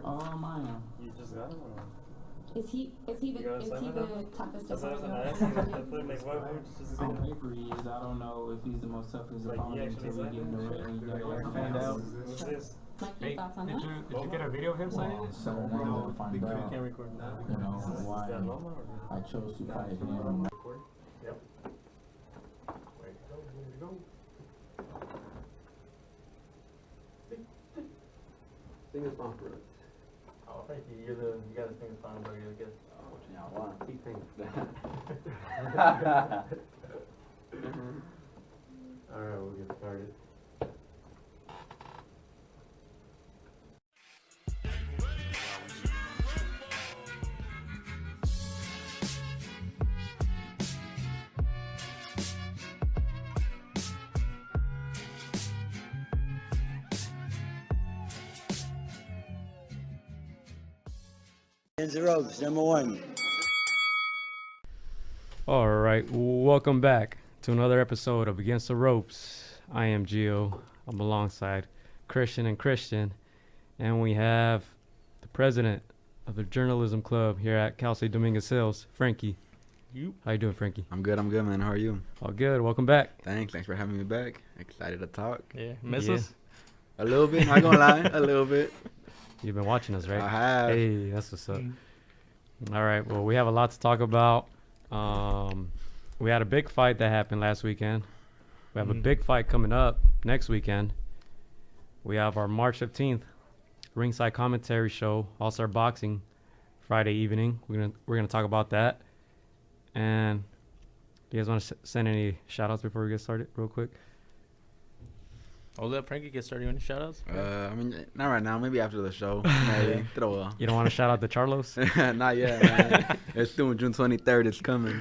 I am. You just got him or Is he the toughest That's what I was opponent? asking. I feel like why would you just On paper he is. I don't know if he's the most toughest Like, he opponent actually until we signed get in the him? ring. You Like, gotta find out. who's Who's this? Mike, your thoughts on that? Did you get a video of him signing it? So we're gonna find out, Can't record now. you know, Is that why Loma or? I chose to fight him. Yep. Wait, go. Sing a song for us. Oh, thank you. You got to sing a song, but I guess. Oh, what y'all want? He thinks All right, we'll get started. Against the ropes, number one. All right, welcome back to another episode of Against the Ropes. I am Gio. I'm alongside Christian and we have the president of the journalism club here at Cal State Dominguez Hills, Frankie. How you doing, Frankie? I'm good, man. How are you? All good. Welcome back. Thanks for having me back. Excited to talk. Yeah, miss Yeah. us? A little bit, not gonna lie, a little bit. You've been watching us, right? I have. Hey, that's what's up. All right, well, we have a lot to talk about. We had a big fight that happened last weekend. We have a big fight coming up next weekend. We have our March 15th ringside commentary show, All-Star Boxing, Friday evening. We're gonna talk about that. And do you guys want to send any shout-outs before we get started real quick? I'll let Frankie get started on the shout-outs. I mean, not right now. Maybe after the show. Maybe. Throw a. You don't want to shout out to Charlos? Not yet, man. It's soon. June 23rd. It's coming.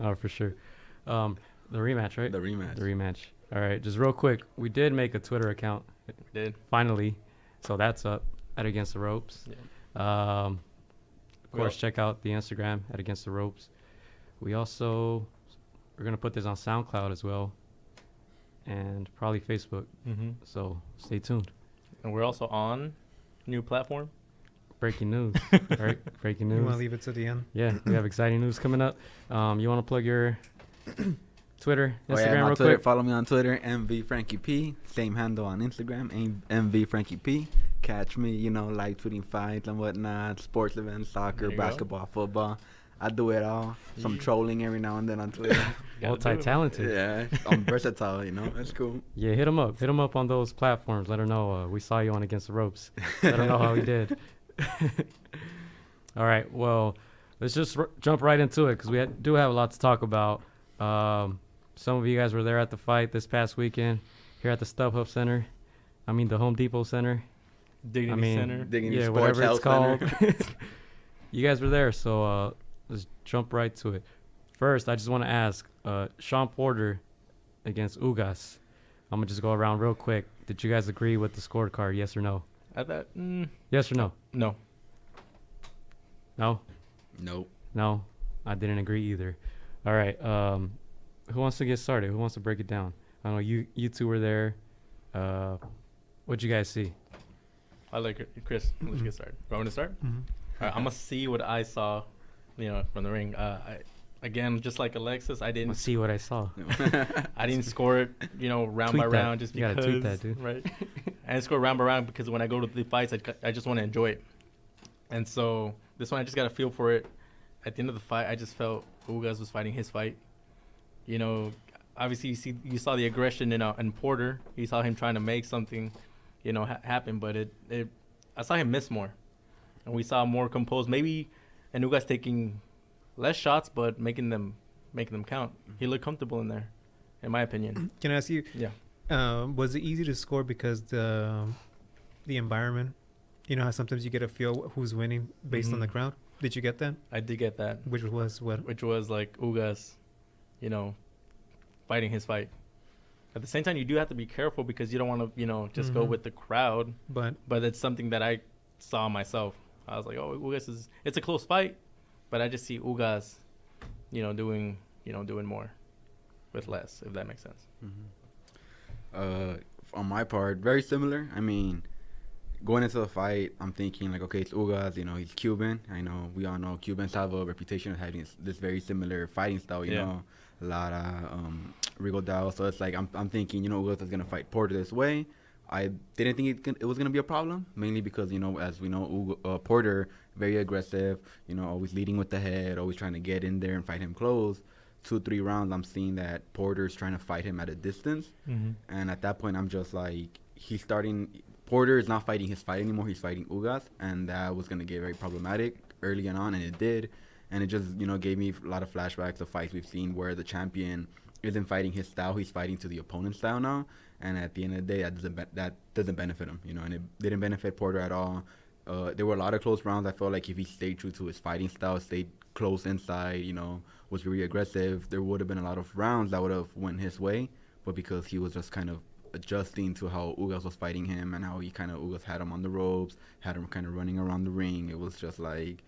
Oh, for sure. The rematch, right? The rematch. The rematch. All right, just real quick. We did make a Twitter account. Did. Finally. So that's up at Against the Ropes. Yeah. Of course, check out the Instagram at Against the Ropes. We're going to put this on SoundCloud as well. And probably Facebook. So stay tuned. And we're also on new platform. Breaking news. Right? Breaking news. You want to leave it to the end? Yeah, we have exciting news coming up. You want to plug your Twitter, Instagram, my real Twitter, quick? follow me on Twitter, MVFrankieP. Same handle on Instagram, MVFrankieP. Catch me, live tweeting fights and whatnot, sports events, soccer, basketball, football. I do it all. Some trolling every now and then on Twitter. Multi-talented. Yeah, I'm versatile, That's cool. Yeah, hit him up. Hit him up on those platforms. Let her know we saw you on Against the Ropes. Let her know how he did. All right, well, let's just jump right into it because we do have a lot to talk about. Some of you guys were there at the fight this past weekend here at the StubHub Center. I mean, the Home Depot Center. Dignity Center. Dignity Yeah, Sports whatever it's Health called. Center. You guys were there, so let's jump right to it. First, I just want to ask, Sean Porter against Ugas. I'm going to just go around real quick. Did you guys agree with the scorecard, yes or no? I thought, Yes or no? no. No? Nope. No? I didn't agree either. All right. Who wants to get started? Who wants to break it down? I don't know. You two were there. What'd you guys see? I like it. Chris, let's get started. Want me to start? All right, I'm going to see what I saw, from the ring. Again, just like Alexis, I didn't Let's see what I saw. I didn't score it, round Tweet by that. round just You because. gotta tweet that, dude. Right. I didn't score round by round because when I go to the fights, I just want to enjoy it. And so this one, I just got a feel for it. At the end of the fight, I just felt Ugas was fighting his fight. Obviously you saw the aggression in Porter. You saw him trying to make something, happen, but I saw him miss more. And we saw more composed. Maybe and Ugas taking less shots, but making them count. He looked comfortable in there, in my opinion. Can I ask you? Yeah. Was it easy to score because the environment? You know how sometimes you get a feel who's winning based on the crowd. Did you get that? I did get that. Which was what? Which was like Ugas, fighting his fight. At the same time, you do have to be careful because you don't want to, just go with the crowd. But it's something that I saw myself. I was like, oh, Ugas it's a close fight, but I just see Ugas, doing more with less, if that makes sense. On my part, very similar. I mean, going into the fight, I'm thinking like, okay, it's Ugas. You know, he's Cuban. I know we all know Cubans have a reputation of having this very similar fighting style. You know, a lot of Rigodao. So it's like I'm thinking, you know, Ugas is gonna fight Porter this way. I didn't think it was gonna be a problem, mainly because, you know, as we know, Porter very aggressive. You know, always leading with the head, always trying to get in there and fight him close. 2-3 rounds, I'm seeing that Porter's trying to fight him at a distance, and at that point, I'm just like, Porter is not fighting his fight anymore. He's fighting Ugas, and that was gonna get very problematic early on, and it did, and it just, you know, gave me a lot of flashbacks of fights we've seen where the champion isn't fighting his style, he's fighting to the opponent's style now. And at the end of the day, that doesn't benefit him, you know, and it didn't benefit Porter at all. There were a lot of close rounds. I felt like if he stayed true to his fighting style, stayed close inside, you know, was very aggressive, there would have been a lot of rounds that would have went his way. But because he was just kind of adjusting to how Ugas was fighting him and how Ugas had him on the ropes, had him kind of running around the ring, it was just like,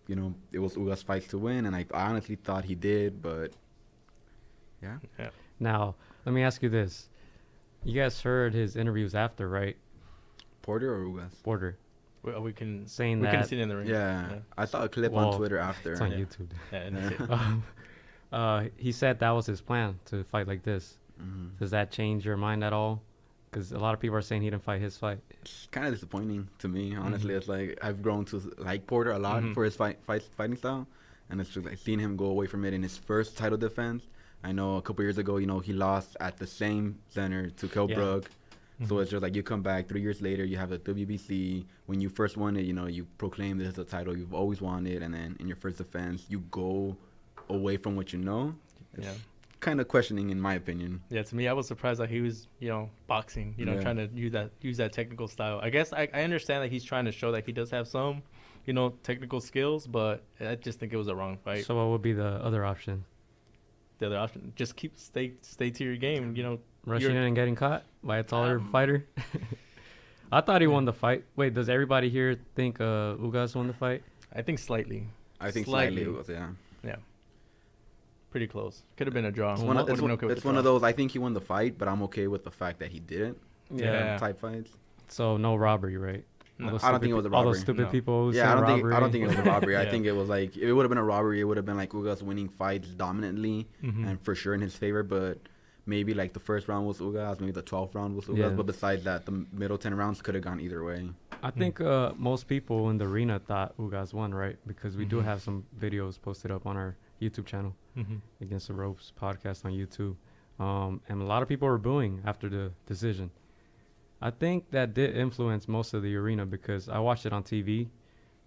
you know, it was Ugas' fight to win, and I honestly thought he did, but yeah. Now, let me ask you this. You guys heard his interviews after, right? Porter or Ugas? Porter. Well, we can see Saying it that. in the ring. Yeah. I saw a clip on Twitter after. It's on YouTube. Yeah. He said that was his plan, to fight like this. Does that change your mind at all? Because a lot of people are saying he didn't fight his fight. It's kind of disappointing to me, honestly. It's like I've grown to like Porter a lot for his fighting style, and it's just like seeing him go away from it in his first title defense. I know a couple years ago, you know, he lost at the same center to Kell Brook. So it's just like you come back 3 years later, you have the WBC. When you first won it, you know, you proclaim this is a title you've always wanted, and then in your first defense, you go away from what you know. It's kind of questioning, in my opinion. Yeah, to me, I was surprised that he was, you know, boxing, you know, trying to use that technical style. I guess I understand that he's trying to show that he does have some, you know, technical skills, but I just think it was a wrong fight. So what would be the other option? The other option, just stay to your game, you know. Rushing in and getting caught by a taller fighter? I thought he won the fight. Wait, does everybody here think Ugas won the fight? I think slightly. I think slightly it was, Yeah. Pretty close. Could have been a draw. It's one of those, I think he won the fight, but I'm okay with the fact that he didn't. Type fights. So no robbery, right? No, I don't think it was a robbery. All those stupid people who I don't robbery. think it was a robbery. I think it was like, if it would have been a robbery, it would have been like Ugas winning fights dominantly and for sure in his favor, but maybe like the first round was Ugas, maybe the 12th round was Ugas, but besides that, the middle 10 rounds could have gone either way. I think most people in the arena thought Ugas won, right? Because we do have some videos posted up on our YouTube channel, Against the Ropes podcast on YouTube. And a lot of people were booing after the decision. I think that did influence most of the arena because I watched it on TV.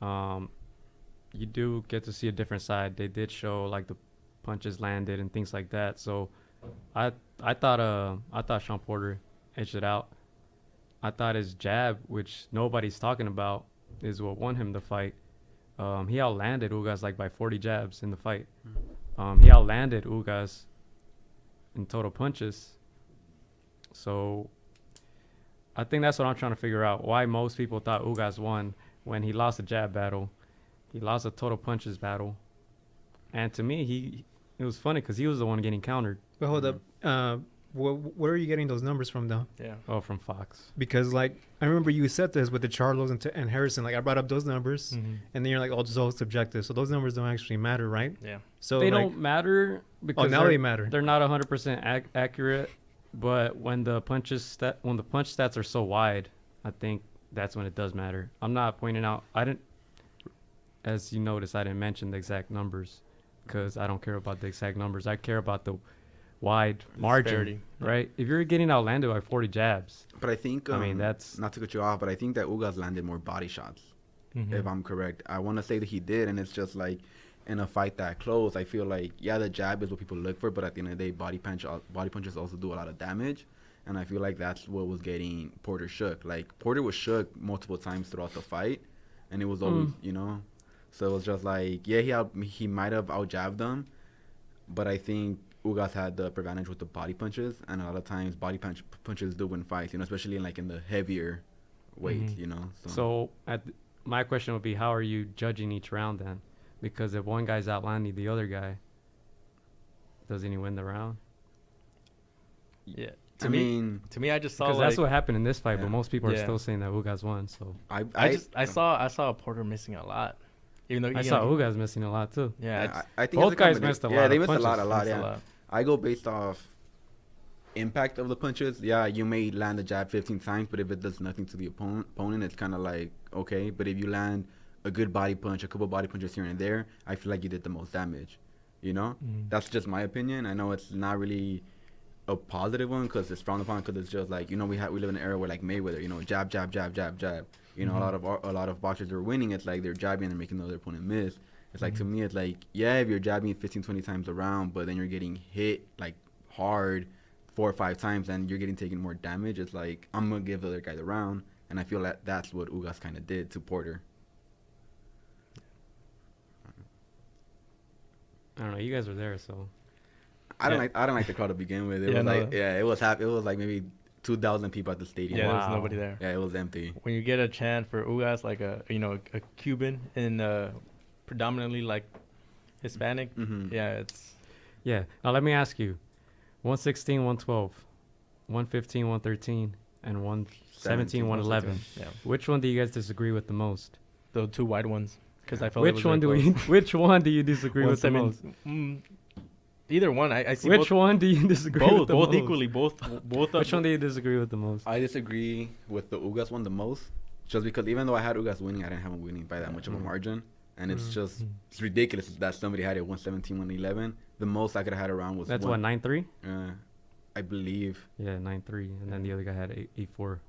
You do get to see a different side. They did show like the punches landed and things like that. So I thought Sean Porter edged it out. I thought his jab, which nobody's talking about, is what won him the fight. He outlanded Ugas like by 40 jabs in the fight. He outlanded Ugas in total punches. So I think that's what I'm trying to figure out. Why most people thought Ugas won when he lost a jab battle. He lost a total punches battle. And to me, it was funny because he was the one getting countered. But hold up. Where are you getting those numbers from, though? Yeah. Oh, from Fox. Because, like, I remember you said this with the Charlos and Harrison. Like, I brought up those numbers, and then you're like, oh, it's all subjective. So those numbers don't actually matter, right? Yeah. So they don't matter because now they matter. They're not 100% accurate. But when the punch stats are so wide, I think that's when it does matter. I'm not pointing out. As you notice, I didn't mention the exact numbers because I don't care about the exact numbers. I care about the wide margin, disparity, right? If you're getting outlanded by 40 jabs, but I think I mean that's not to cut you off, but I think that Ugas landed more body shots. If I'm correct, I want to say that he did, and it's just like in a fight that close, I feel like the jab is what people look for, but at the end of the day, body punches also do a lot of damage, and I feel like that's what was getting Porter shook. Like Porter was shook multiple times throughout the fight, and it was always so it was just like he might have out jabbed them, but I think Ugas had the advantage with the body punches, and a lot of times body punches do win fights, especially in the heavier weight, So my question would be, how are you judging each round then? Because if one guy's outlanding the other guy, doesn't he win the round? Yeah. To I me, mean, to me, I just saw Because like that's what happened in this fight, Yeah. but most people are Yeah. still saying that Ugas won. So I saw Porter missing a lot, even though I saw Ugas missing a lot too. Yeah, it's, I think Both it's a guys combina- missed a Yeah, lot they of missed punches. a lot. missed Yeah, a lot. I go based off impact of the punches. Yeah, you may land a jab 15 times, but if it does nothing to the opponent, it's kind of like okay. But if you land a good body punch, a couple body punches here and there, I feel like you did the most damage. You know, that's just my opinion. I know it's not really a positive one because it's frowned upon because it's just like we live in an era where like Mayweather, jab, jab, jab, jab, jab. A lot of boxers are winning. It's like they're jabbing and making the other opponent miss. It's like to me, it's like if you're jabbing 15, 20 times around, but then you're getting hit like hard 4 or 5 times and you're getting taken more damage. It's like I'm gonna give the other guy the round, and I feel that that's what Ugas kind of did to Porter. I don't know. You guys were there, so I don't like the crowd to begin with. It was happy. It was like maybe 2,000 people at the stadium. yeah, Wow. there's nobody there. Yeah, it was empty. When you get a chant for Ugas, like a Cuban and predominantly like Hispanic, yeah, it's yeah. Now let me ask you: 116, 112, 115, 113, and 117, 111. yeah, Which one do you guys disagree with the most? the two wide ones because I felt it Which was one do very we? close. Which one do you disagree with the most? Either one. I see Which both, one do you disagree with the both most? equally. Both. Which one do you disagree with the most? I disagree with the Ugas one the most, just because even though I had Ugas winning, I didn't have him winning by that much of a margin, and it's it's ridiculous that somebody had it 117, 111. The most I could have had around was That's what 9-3. I believe. Yeah, 9-3, and then the other guy had 8-4.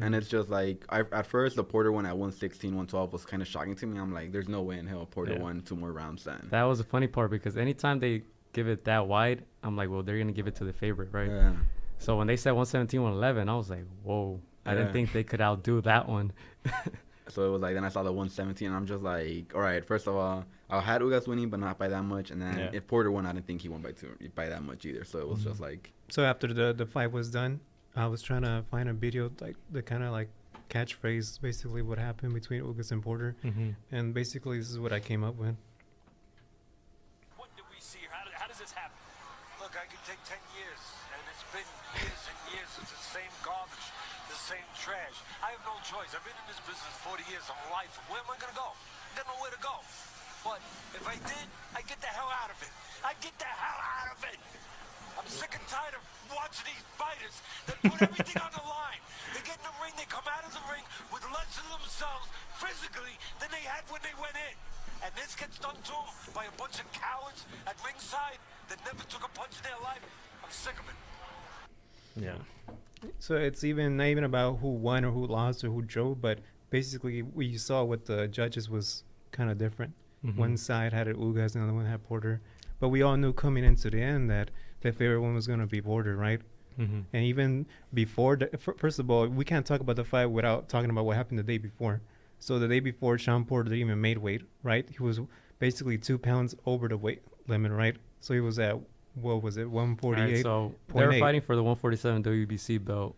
And it's just like at first the Porter one at 116, 112 was kind of shocking to me. I'm like, there's no way in hell Porter won 2 more rounds then. That was the funny part because anytime they give it that wide, I'm like, well, they're gonna give it to the favorite, right? Yeah. So when they said 117, 111, I was like, whoa. I didn't think they could outdo that one. So it was like, then I saw the 117, and I'm just like, all right, first of all, I had Ugas winning, but not by that much. And then if Porter won, I didn't think he won by that much either. So it was just like. So after the fight was done, I was trying to find a video, like the kind of like catchphrase, basically what happened between Ugas and Porter. And basically this is what I came up with. What do we see here? How does this happen? Look, I could take 10 years, and it's been years and years. It's the same garbage, the same trash. I have no choice. I've been in this business 40 years of life. Where am I going to go? I got nowhere to go. But if I did, I'd get the hell out of it. I'd get the hell out of it. I'm sick and tired of watching these fighters that put everything on the line. They get in the ring, they come out of the ring with less of themselves physically than they had when they went in. And this gets done to them by a bunch of cowards at ringside that never took a punch in their life. I'm sick of it. Yeah. So it's not even about who won or who lost or who drove, but basically we saw what the judges was kind of different. One side had Ugas, the other one had Porter. But we all knew coming into the end that the favorite one was going to be Porter, right? And even before, first of all, we can't talk about the fight without talking about what happened the day before. So the day before, Sean Porter didn't even made weight, right? He was basically 2 pounds over the weight limit, right? So he was at, what was it, 148? Right, so they were fighting for the 147 WBC belt.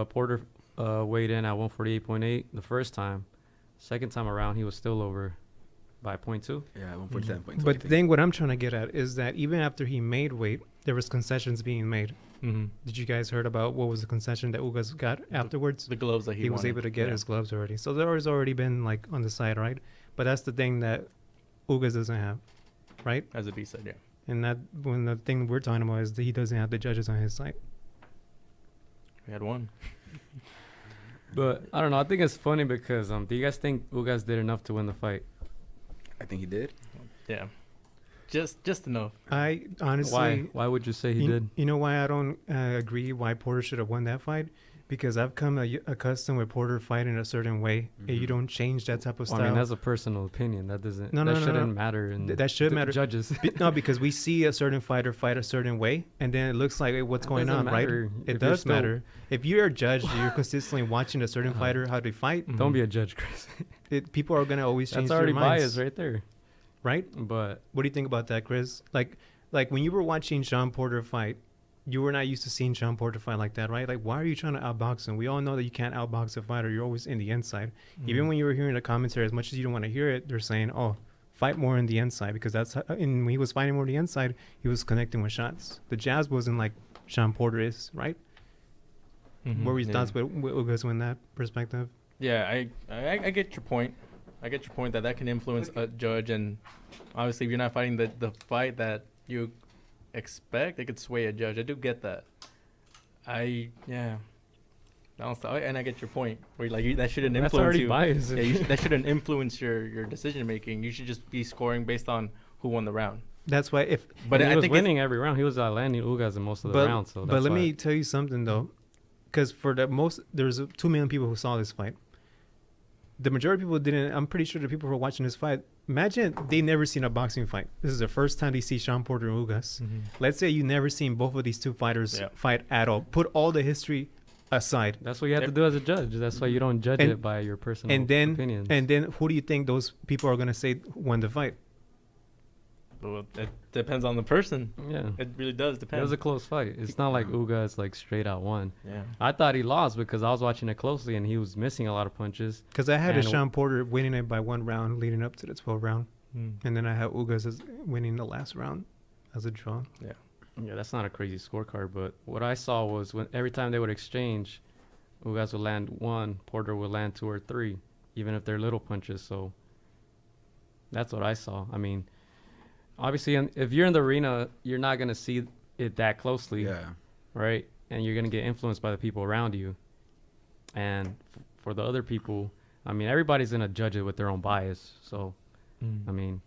Porter weighed in at 148.8 the first time. Second time around, he was still over by 0.2. Yeah, 147.2. But the thing, what I'm trying to get at is that even after he made weight, there was concessions being made. Did you guys heard about what was the concession that Ugas got afterwards? The gloves that he was able to get his gloves already. So there was already been like on the side, right? But that's the thing that Ugas doesn't have, right? As a B said, yeah. And that when the thing we're talking about is that he doesn't have the judges on his side. We had one. But I don't know. I think it's funny because do you guys think Ugas did enough to win the fight? I think he did. Yeah. Just enough. I honestly. Why would you say he did? You know why I don't agree why Porter should have won that fight? Because I've come accustomed with Porter fighting a certain way. And you don't change that type of style. I mean, that's a personal opinion. That doesn't. No, that shouldn't matter. In that should matter. Judges. No, because we see a certain fighter fight a certain way, and then it looks like what's going on, matter. Right? It does matter. If you're a judge, you're consistently watching a certain fighter how they fight. Don't be a judge, Chris. People are gonna always change That's already their minds. biased right there. Right? But what do you think about that, Chris? Like when you were watching Sean Porter fight, you were not used to seeing Sean Porter fight like that, right? Like, why are you trying to outbox him? We all know that you can't outbox a fighter. You're always in the inside. Even when you were hearing the commentary, as much as you don't want to hear it, they're saying, oh, fight more in the inside, because that's how, and when he was fighting more in the inside, he was connecting with shots. The jazz wasn't like Sean Porter is, right? What were your thoughts with Ugas in that perspective? Yeah, I get your point. I get your point that can influence a judge, and obviously if you're not fighting the fight that you expect, it could sway a judge. I do get that. And I get your point. Where that shouldn't That's influence already you. biased. Yeah, that shouldn't influence your decision making. You should just be scoring based on who won the round. That's why But he I was think winning every round. He was landing Ugas in most of the rounds. So but let me tell you something though, because there's 2 million people who saw this fight. The majority of people didn't. I'm pretty sure the people who were watching this fight, imagine they never seen a boxing fight. This is the first time they see Sean Porter and Ugas. Let's say you never seen both of these two fighters fight at all. Put all the history aside. That's what you have to do as a judge. That's why you don't judge it by your personal opinions. And then who do you think those people are going to say won the fight? Well, it depends on the person. Yeah, it really does depend. It was a close fight. It's not like Ugas straight out won. Yeah, I thought he lost because I was watching it closely and he was missing a lot of punches. Because I had a Sean Porter winning it by 1 round leading up to the 12th round, and then I had Ugas as winning the last round as a draw. Yeah, that's not a crazy scorecard, but what I saw was when every time they would exchange, Ugas would land 1, Porter would land 2 or 3, even if they're little punches. So that's what I saw. I mean, obviously, if you're in the arena, you're not going to see it that closely. Yeah. Right? And you're going to get influenced by the people around you. And for the other people, I mean, everybody's going to judge it with their own bias. So, I mean,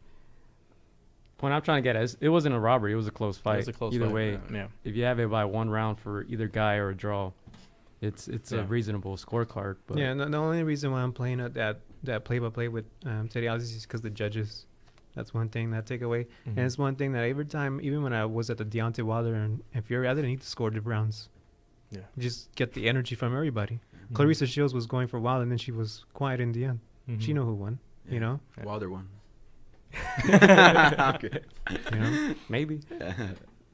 point I'm trying to get at is it wasn't a robbery. It was a close fight. It was a close either fight, way, yeah. If you have it by 1 round for either guy or a draw, it's a reasonable scorecard. But yeah, the only reason why I'm playing at that play-by-play with Teddy Alves is because the judges. That's one thing that I take away. And it's one thing that every time, even when I was at the Deontay Wilder and Fury, I didn't need to score the rounds. Yeah. Just get the energy from everybody. Clarissa Shields was going for a while, and then she was quiet in the end. She knew who won, you know? Wilder won. Okay. You know, maybe.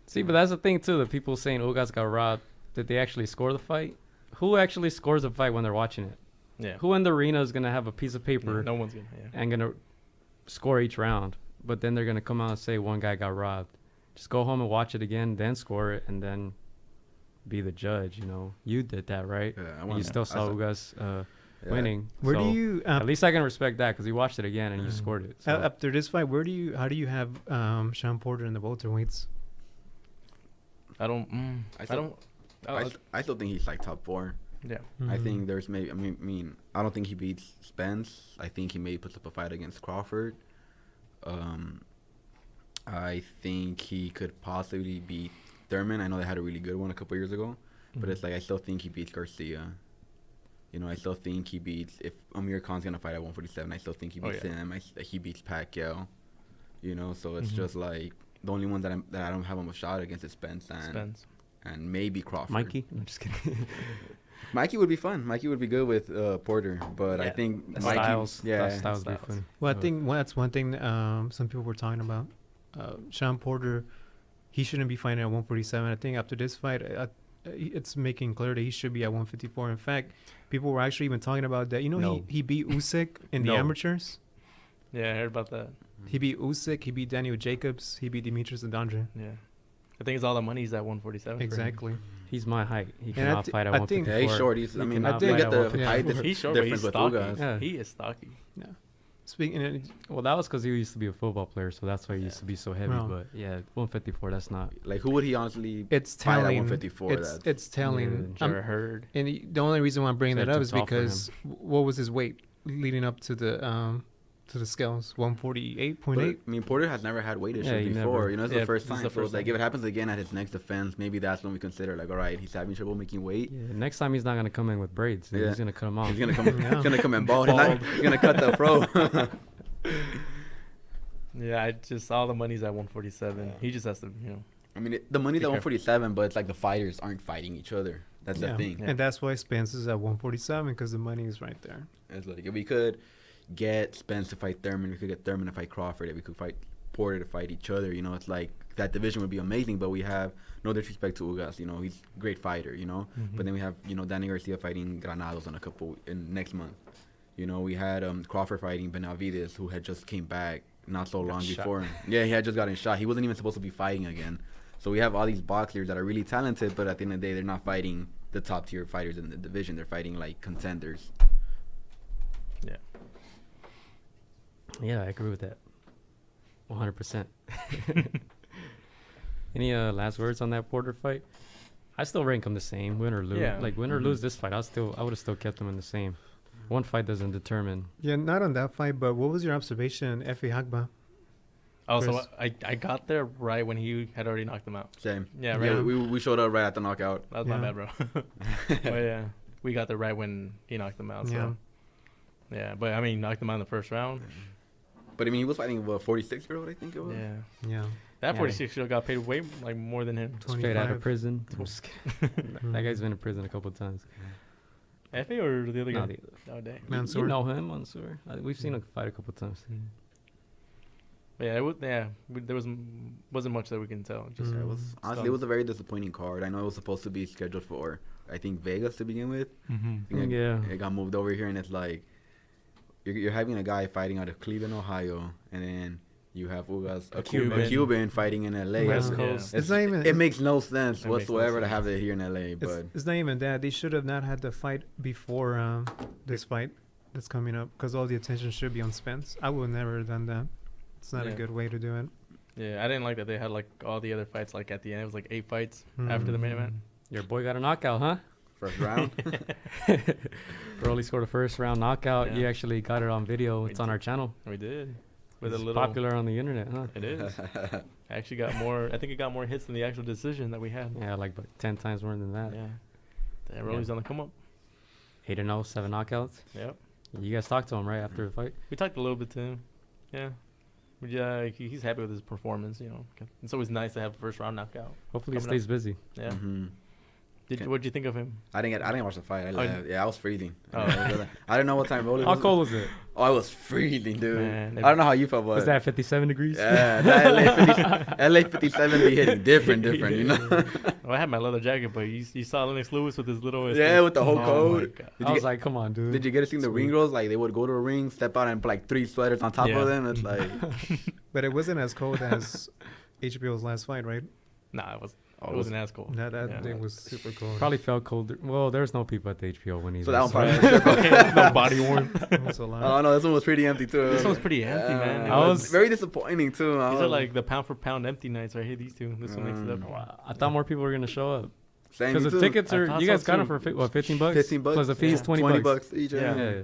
See, but that's the thing, too. The people saying Ugas got robbed, did they actually score the fight? Who actually scores a fight when they're watching it? Yeah. Who in the arena is going to have a piece of paper no one's going to. and going to score each round, but then they're going to come out and say one guy got robbed? Just go home and watch it again, then score it, and then be the judge. You know, you did that, right? Yeah, you still saw Ugas winning. Where so do you at least I can respect that because you watched it again and you scored it. So. After this fight, how do you have Sean Porter in the welterweights? I still think he's top 4. Yeah. I think there's maybe. I mean, I don't think he beats Spence. I think he maybe puts up a fight against Crawford. I think he could possibly beat Thurman. I know they had a really good one a couple years ago, but it's I still think he beats Garcia. You know, I still think he beats, if Amir Khan's gonna fight at 147, I still think he beats him. He beats Pacquiao. You know, so it's just the only one that I don't have him a shot against is Spence and maybe Crawford. Mikey? I'm just kidding. Mikey would be fun. Mikey would be good with Porter, but I think Mikey, Styles be fun. Well, I think that's one thing some people were talking about. Sean Porter, he shouldn't be fighting at 147. I think after this fight, it's making clear that he should be at 154. In fact, people were actually even talking about that. You know, he beat Usyk in the amateurs. Yeah, I heard about that. He beat Usyk. He beat Daniel Jacobs. He beat Demetrius Andandre. Yeah. I think it's all the money's at 147. Exactly. He's my height. He cannot fight at 154. Yeah, he's short. I think get the height he's short, difference but he's with stocky. Ugas. Yeah. He is stocky. Yeah. Speaking well, that was because he used to be a football player, so that's why he used to be so heavy. No. But yeah, 154, that's not. Who would he honestly it's fight at telling. 154? It's telling. Jared Hurd. And the only reason why I'm bringing that up is too tall for because what was his weight leading up to the scales? 148.8. I mean, Porter has never had weight issues he before. never. You know, it's Yeah, the first this is time. the So first if time. it happens again at his next defense, maybe that's when we consider all right, he's having trouble making weight. Yeah, next time he's not gonna come in with braids. Yeah. He's gonna cut them off. He's gonna come. He's gonna come in bald. He's gonna cut the fro. Yeah, all the money's at 147. He just has to, I mean, the money's at 147, but it's the fighters aren't fighting each other. That's the thing. And that's why Spence is at 147 because the money is right there. It's if we could get Spence to fight Thurman, we could get Thurman to fight Crawford, if we could fight Porter to fight each other, it's that division would be amazing, but we have no disrespect to Ugas, he's a great fighter, but then we have, Danny Garcia fighting Granados in next month. We had Crawford fighting Benavides, who had just came back not so long before. Yeah, he had just gotten shot. He wasn't even supposed to be fighting again. So we have all these boxers that are really talented, but at the end of the day, they're not fighting the top tier fighters in the division. They're fighting like contenders. Yeah. Yeah, I agree with that. 100%. Any last words on that Porter fight? I still rank him the same, win or lose. Yeah. Like win or lose this fight, I would have still kept him in the same. One fight doesn't determine. Yeah, not on that fight, but what was your observation, Efe Hagba? Oh, so Chris? I got there right when he had already knocked him out. Same. Yeah, Yeah, right. we showed up right at the knockout. That was Yeah. my bad, bro. But yeah, we got there right when he knocked him out. So yeah, but I mean, knocked him out in the first round. But I mean, he was fighting a 46-year-old, I think it was. Yeah, Yeah. that Yeah. 46-year-old got paid way like more than him. Straight out 25. of prison. Mm-hmm. That guy's been in prison a couple of times. Efe or the other No, guy? the- Oh, dang. Mansour. You know him, Mansour. We've seen him fight a couple of times. Yeah, there wasn't much that we can tell. Just Yeah, it was honestly, it was a very disappointing card. I know it was supposed to be scheduled for, I think, Vegas to begin with. Mm-hmm. Yeah. It got moved over here, and it's like you're having a guy fighting out of Cleveland, Ohio, and then you have Ugas, a Cuban fighting in LA. West Yeah. Coast. It's not even. It makes no sense It makes no whatsoever to sense. have it here in LA. But It's not even that. They should have not had the fight before this fight that's coming up, because all the attention should be on Spence. I would never have done that. It's not a Yeah. good way to do it. Yeah, I didn't like that they had like all the other fights like at the end. It was like 8 fights after the main event. Your boy got a knockout, huh? first round, Broly scored a first round knockout. Yeah. You actually got it on video. We It's on our channel. We did with It's a little. popular on the internet, huh? It is. I actually got more. I think it got more hits than the actual decision that we had. Yeah, like 10 times more than that. Yeah. Damn, Rolly's on the come up. 8-0, 7 knockouts. Yep. You guys talked to him right after the fight. We talked a little bit to him. Yeah. But yeah, he's happy with his performance. You know, it's always nice to have a first round knockout. Hopefully he Coming up. stays busy. Yeah. Mhm. What'd you think of him? I didn't watch the fight. I left. Yeah, I was freezing. Oh. I didn't know what time Rolly How was. cold was it? Oh, I was freezing, dude. Man, I don't know how you felt, but Was that 57 degrees? yeah, that LA 57 be hitting different, you know. Well, I had my leather jacket, but you saw Lennox Lewis with his little. Yeah, with the whole Oh my coat. God. Did I you was get- like, come on, dude. Did you get to see the ring girls? Like they would go to a ring, step out, and put like 3 sweaters on top Yeah. of them. It's like But it wasn't as cold as HBO's last fight, right? Nah, it Oh, wasn't as cool. That Yeah. day was super cold. Probably felt colder. Well, there's no people at the HBO when he's so that one there, probably. No body warm. It was a lot. Oh no, this one was pretty empty too. This one's pretty empty, man. It I was- was- very disappointing too. These are like the pound for pound empty nights right here. These two. This one makes it up. Wow, I thought more people were gonna show up same because the too. tickets I are. thought You so guys got too. them for what, 15 bucks? 15 bucks plus the fees, Yeah. 20 bucks. each. Yeah. Yeah.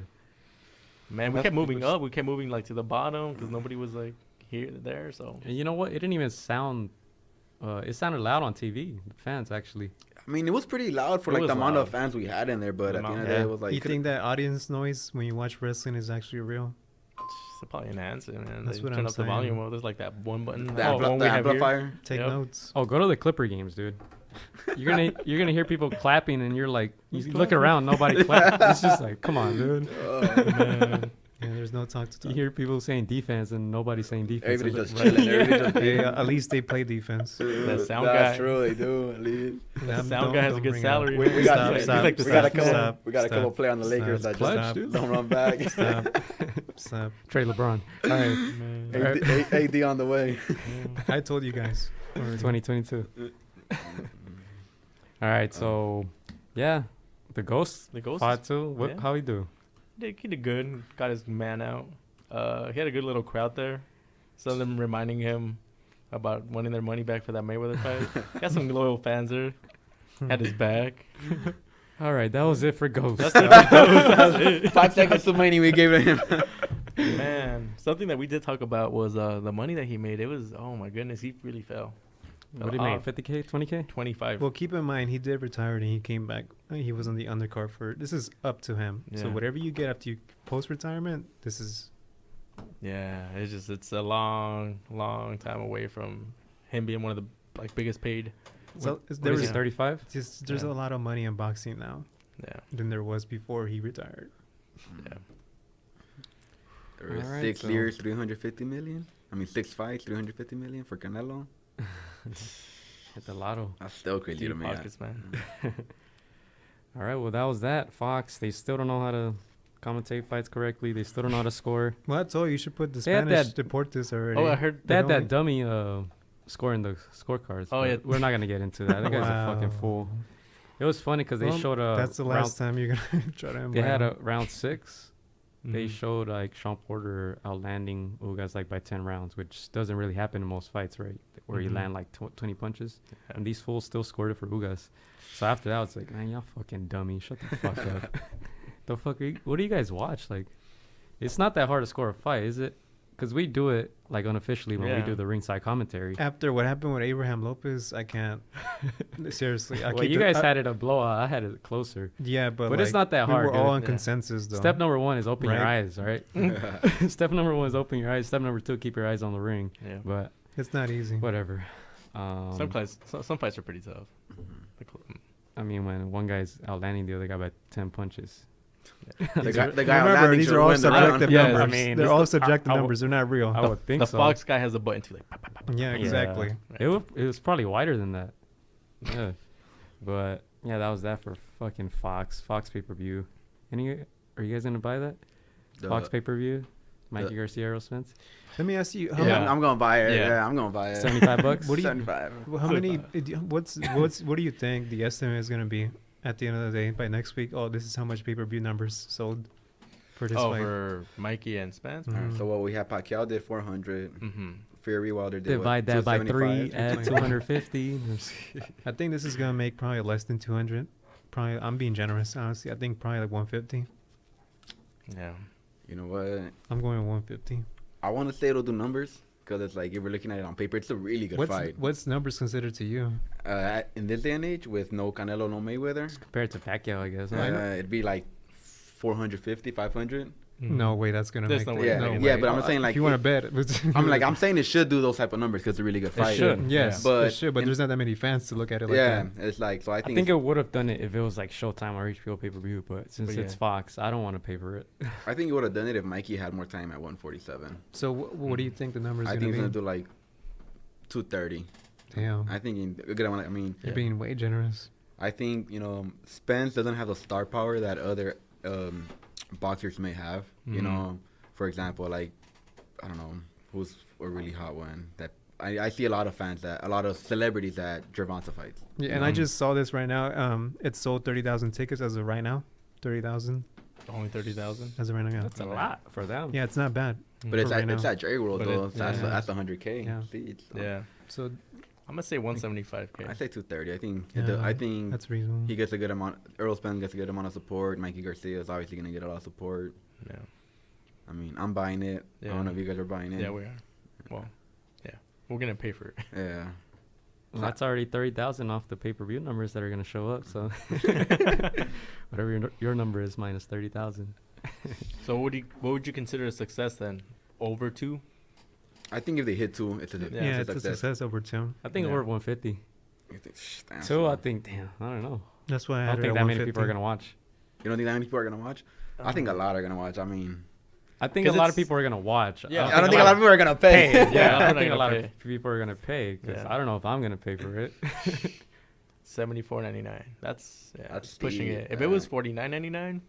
Man, we That's kept moving pretty much- up. We kept moving like to the bottom because nobody was like here there. So And you know what? It didn't even sound. It sounded loud on TV. The fans actually. I mean, it was pretty loud for It like was the amount of loud. fans we had in there, but The at the end of amount- the day, yeah. it was like You think that audience noise when you watch wrestling is actually real? it's probably enhance it, man. That's They what turn I'm up the saying. volume. Well, there's like that one button. the, one the we have here. amplifier. Take Yep. notes. Oh, go to the Clipper games, dude. You're gonna hear people clapping, and you're like, you Who's look clapping? around, nobody claps. It's just like, come on, dude. Man. Yeah, there's no talk to You talk. hear people saying defense, and nobody saying defense. Everybody It's just like, chilling. Everybody just They, at least they play defense. That sound That's guy. true, they do. At least. The sound guy has a good bring it up. salary. We man. got- He's stop, like the we got a sound couple. guy. Stop. We got a couple Stop. play on the Lakers Stop. that Clutch, just dude. don't run back. Stop. Stop. Trey LeBron. All right, Man. AD on the way. I told you guys. already. 2022. All right, so yeah, the Ghost The Ghost fought too. What? yeah. How he do? He did good. Got his man out. He had a good little crowd there. Some of them reminding him about wanting their money back for that Mayweather fight. Got some loyal fans there. Had his back. All right, that was it for Ghost. That's it. That's it. 5 seconds too many we gave him. Man, something that we did talk about was the money that he made. It was, oh my goodness, he really fell. What did he make? 50K, 20K? 25. Well, keep in mind, he did retire and he came back. He was on the undercard for. This is up to him. So Yeah. whatever you get after you post-retirement, this is. Yeah, it's a long time away from him being one of the like biggest paid. So What there is was he, 35? there's Yeah. a lot of money in boxing now Yeah, than there was before he retired. yeah. There were Alright, 6 so- years, 350 million. I mean, 6 fights, 350 million for Canelo. Hit the lotto. That's still crazy to Deep me. pockets, man. All right, well, that was that. Fox, they still don't know how to commentate fights correctly. They still don't know how to score. Well, that's all. You should put the They had Spanish that- Deportes already. Oh, I heard. They had don't- that dummy scoring the scorecards. Oh, but yeah. We're not going to get into that. That guy's a fucking Wow. fool. It was funny because they Well, showed a. That's the last time you're gonna try to. They invite had him. a round 6. They Mhm. showed like Sean Porter outlanding Ugas like by 10 rounds, which doesn't really happen in most fights, right? Where you Mhm. land like 20 punches, and these fools still scored it for Ugas. So after that, it's like, man, y'all fucking dummy, shut the fuck up. The fuck, what do you guys watch? Like, it's not that hard to score a fight, is it? Because we do it like unofficially when we Yeah. do the ringside commentary. After what happened with Abraham Lopez, I can't. Seriously, I Well, keep you the- guys I- had it a blowout. I had it closer. Yeah, but it's like, not that we hard. were all dude. in consensus though. Step number 1 is open your Right. eyes, all right? Step number 1 is open your eyes. Step number 2, keep your eyes on the ring. Yeah. But It's not easy. whatever. Some fights are pretty tough. The cl- I mean, when one guy's outlanding the other guy by 10 punches. The guy Remember, outlanding these should are all win the round. subjective Yeah, I numbers. mean, They're this- all subjective I w- numbers. They're not real. I would think the so. Fox guy has a button too, like. Pop, pop, pop. Yeah, exactly. It was probably wider than that. Yeah. But yeah, that was that for fucking Fox pay-per-view. Are you guys gonna buy that? Fox pay-per-view? Mikey Garcia, Errol Spence? Let me ask you, how, Yeah. I'm gonna buy it. Yeah. Yeah, I'm gonna buy it. 75 bucks? What do you- 75. how many? What do you think the estimate is gonna be at the end of the day by next week? Oh, this is how much pay-per-view numbers sold for this fight. For Mikey and Spence. Mhm. So what we had, Pacquiao did 400. Mm-hmm. Fury Wilder did Divide that by 3, 275? add 250. I think this is gonna make probably less than 200. Probably, I'm being generous, honestly. I think probably like 150. Yeah. You know what? I'm going with 150. I want to say it'll do numbers because it's like if we're looking at it on paper, it's a really good fight. What's numbers considered to you? In this day and age, with no Canelo, no Mayweather, Compared to Pacquiao, I guess. it'd be like 450, 500. No way, that's gonna There's make. no way. Yeah, no yeah, way. but I'm saying If like you want to bet, I'm saying it should do those type of numbers because it's a really good fight. should. yes, But it should. But in- there's not that many fans to look at it like Yeah, that. it's like so. I I think think it would have done it if it was like Showtime or HBO pay-per-view, but since But it's yeah. Fox, I don't want to pay for it. I think it would have done it if Mikey had more time at 147. So what do you think the number is I gonna think be? he's gonna do like 230. Damn, I think a good amount. I mean, you're being way generous. I think Spence doesn't have the star power that other boxers may have. You Mhm. know, for example, like I don't know who's a really hot one that I see a lot of celebrities that Gervonta fights. Yeah, you and know? I just saw this right now. It sold 30,000 tickets as of right now. 30,000 Only 30,000. as of right now. Yeah. That's a lot for them. Yeah, it's not bad. But it's for right it's now. at Jerry World But though. it- So that's yeah. that's 100K Yeah. seats. So Yeah. So I'm gonna say 175K. I say 230. I think Yeah, I think that's reasonable. he gets a good amount. Errol Spence gets a good amount of support. Mikey Garcia is obviously gonna get a lot of support. Yeah. I mean, I'm buying it. I Yeah. don't know if you guys are buying it. Yeah, we are. Well, yeah, we're gonna pay for it. Yeah. Well, that's already 30,000 off the pay-per-view numbers that are going to show up. So whatever your number is minus 30,000. So what would you consider a success then? Over 2? I think if they hit 2, it's a Yeah, it's it's a success over 2. I think Yeah. over 150. You think, damn, 2, I son. think, damn, I don't know. That's why I I had don't it think at that many people are 150. going to watch. You don't think that many people are gonna watch? I think a lot are gonna watch. I mean, I think a 'Cause lot of it's- people are going to watch. Yeah, I don't think a lot of people are gonna pay. Yeah, Yeah, I I'm think a not lot gonna of people are going to pay because Yeah. I don't know if I'm going to pay for it. $74.99. That's That's pushing steep, it. If it was yeah. $49.99,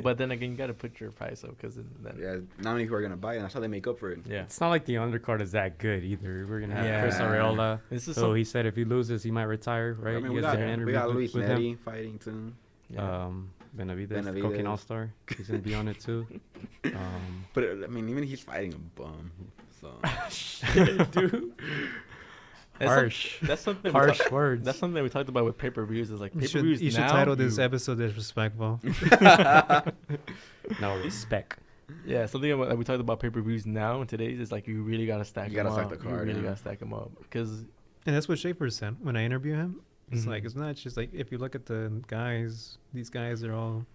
but then again, you gotta put your price up because then Yeah, not many people are gonna buy it. And that's how they make up for it. yeah. It's not like the undercard is that good either. We're going to have Chris Yeah. Areola. This is So some, he said if he loses, he might retire, right? I mean, You we guys got, did an we interview got Luis with him. Neri fighting too. yeah. Benavidez, Benavidez. Cocaine All-Star. He's going to be on it too. But I mean, even he's fighting a bum. So Dude. That's Harsh. That's something. Harsh words. That's something we talked about with pay-per-views. Is like You pay-per-views should now. title this episode Disrespectful. No respect. Yeah, something that we talked about pay-per-views now and today's is like you really gotta stack. You gotta them stack up. the card, You really yeah. gotta stack them up because And that's what Schaefer said when I interview him. It's Mhm. like, it's not just like, if you look at the guys, these guys are all,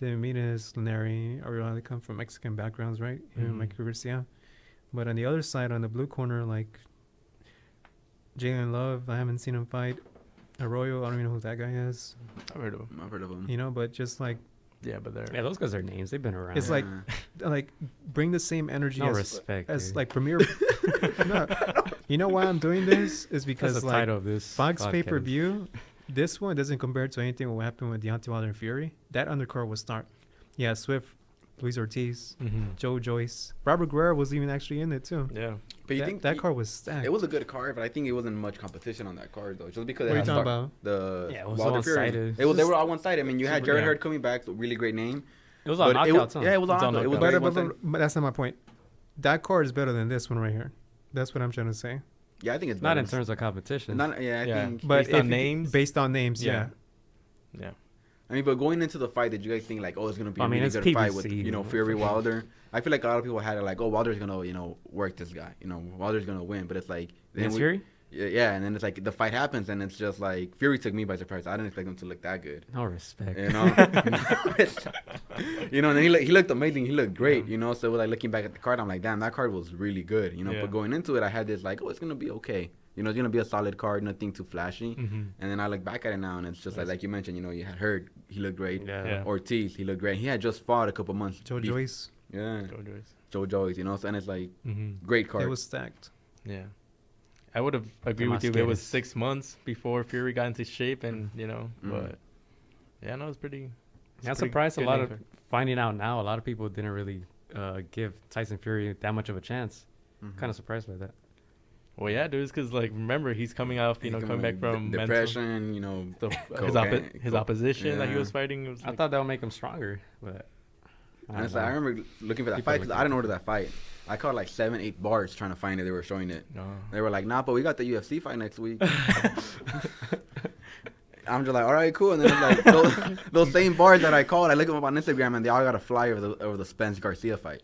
Benavidez, Neri, Areola, they come from Mexican backgrounds, right? Mhm. Mikey Garcia. But on the other side, on the blue corner, like Jalen Love, I haven't seen him fight. Arroyo, I don't even know who that guy is. I've heard of them. I've heard of him. You know, but just like, Yeah, but they're Yeah, those guys are names. They've been around. it's like bring the same energy no as respect. as dude. like Premier. No, you know why I'm doing this is That's because the like title of this Fox podcast. pay-per-view, this one doesn't compare to anything what happened with Deontay Wilder and Fury. That undercard was start. Yeah, Swift, Luis Ortiz, Mhm. Joe Joyce, Robert Guerrero was even actually in it too. Yeah, But you think that card was stacked. it was a good card, but I think it wasn't much competition on that card though. Just because What are you it had talking about? the Yeah, it was Wilder Fury. one-sided. They were all one sided. I mean, you had Super- Jared yeah. Hurd coming back, really great name. It was on But knockouts, huh? yeah, it was on It's on knockout. It was knockouts. very But one-sided. that's not my point. That card is better than this one right here. That's what I'm trying to say. Yeah, I think it's Not better. in terms of competition. Not, yeah, I Yeah. think. But Based on if- names? Based on names, Yeah. yeah. Yeah. I mean, but going into the fight, did you guys think like, oh, it's gonna be I a mean, really it's good fight with PBC, you know. Fury Wilder? I feel like a lot of people had it like, oh, Wilder's gonna work this guy. Wilder's gonna win. But it's like Against Fury? Yeah, and then it's like the fight happens, and it's just like Fury took me by surprise. I didn't expect him to look that good. No respect. You know, and he looked amazing. He looked great. So like looking back at the card, I'm like, damn, that card was really good. Yeah. But going into it, I had this like, oh, it's gonna be okay. It's gonna be a solid card, nothing too flashy. Mm-hmm. And then I look back at it now, and it's just like you mentioned, you had Hurd, he looked great. Yeah. Ortiz, he looked great. He had just fought a couple months. Joe bef- Joyce, Yeah, Joe Joyce. Joe Joyce. So, and it's like Mm-hmm. great card. it was stacked. Yeah. I would have agreed with you if it was Damascus. 6 months before Fury got into shape, and Mm-hmm. but yeah, no, it's pretty. Yeah, I'm surprised a lot of Name finding out now. A lot of people didn't really give Tyson Fury that much of a chance. Mhm. Kind of surprised by that. Well, yeah, dude, it's because like remember he's coming off, He's coming back from mental- depression. his opposition that he Yeah. was fighting. It was I like, thought that would make him stronger, but And it's like, I remember looking for that People fight 'cause look I didn't order that fight. I caught like 7-8 bars trying to find it. They were showing it. no. They were like, nah, but we got the UFC fight next week. I'm just like, all right, cool. And then it's like those same bars that I called, I look them up on Instagram, and they all got a flyer over the Spence Garcia fight.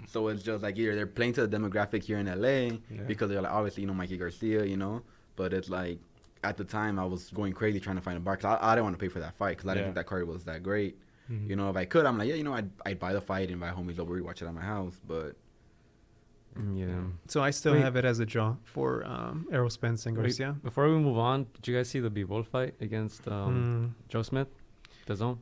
So it's just like either they're playing to the demographic here in LA because they're like obviously Mikey Garcia, but it's like at the time I was going crazy trying to find a bar because I didn't want to pay for that fight because I didn't think that card was that great. If I could, I'm like, yeah, I'd buy the fight and invite homies over, rewatch it at my house, but yeah. So I still Wait. have it as a draw for Errol Spence and Wait, Garcia. before we move on, did you guys see the Bivol fight against Joe Smith? The zone?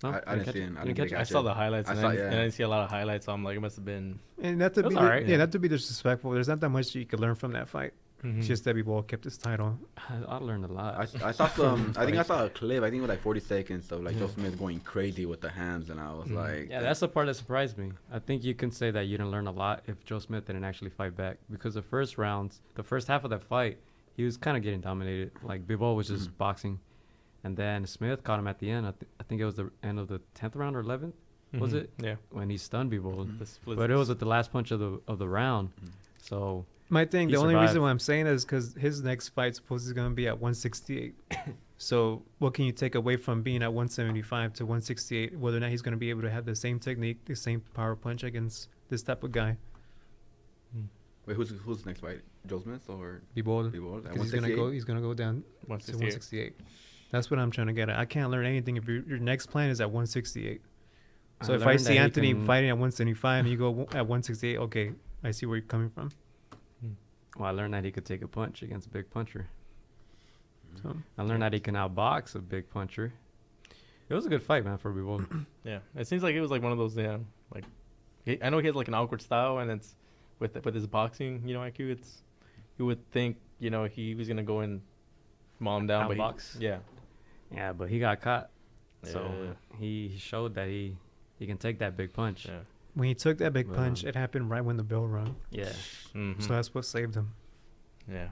No? I didn't catch see it? it. I You didn't catch get it? I saw the highlights, I and, saw- I, yeah. and I didn't see a lot of highlights, so I'm like, it must have been. And not to That's be all right. yeah, not to be disrespectful. There's not that much you could learn from that fight. Mhm. It's just that Bivol kept his title. I learned a lot. I saw some. I think I saw a clip. I think it was like 40 seconds of like Joe Smith going crazy with the hands, and I was like, Yeah, that's the part that surprised me. I think you can say that you didn't learn a lot if Joe Smith didn't actually fight back because the first half of that fight, he was kind of getting dominated. Like Bivol was just boxing, and then Smith caught him at the end. I think it was the end of the 10th round or 11th, was it? Yeah. When he stunned Bivol. The split- But it was at the last punch of the round. So My thing, He the only survived. reason why I'm saying that is because his next fight supposedly is going to be at 168. So what can you take away from being at 175 to 168? Whether or not he's going to be able to have the same technique, the same power punch against this type of guy. wait, who's next fight? Joe Smith or Bivol. Bivol? At Because he's gonna go down to 168. 168. That's what I'm trying to get at. I can't learn anything if your next plan is at 168. So if I learned see that he Anthony can- fighting at 175 and you go at 168, okay, I see where you're coming from. Well, I learned that he could take a punch against a big puncher. So I learned that he can outbox a big puncher. It was a good fight, man, for Bivol. Yeah, it seems like it was like one of those. Yeah, like I know he has like an awkward style, and it's with his boxing, IQ. It's you would think he was gonna go and maul him down, but Outbox? yeah, Yeah, but he got caught. So Yeah. he showed that he can take that big punch. yeah. when he took that big Wow. punch, it happened right when the bell rung. Yeah. Mhm. So that's what saved him. Yeah.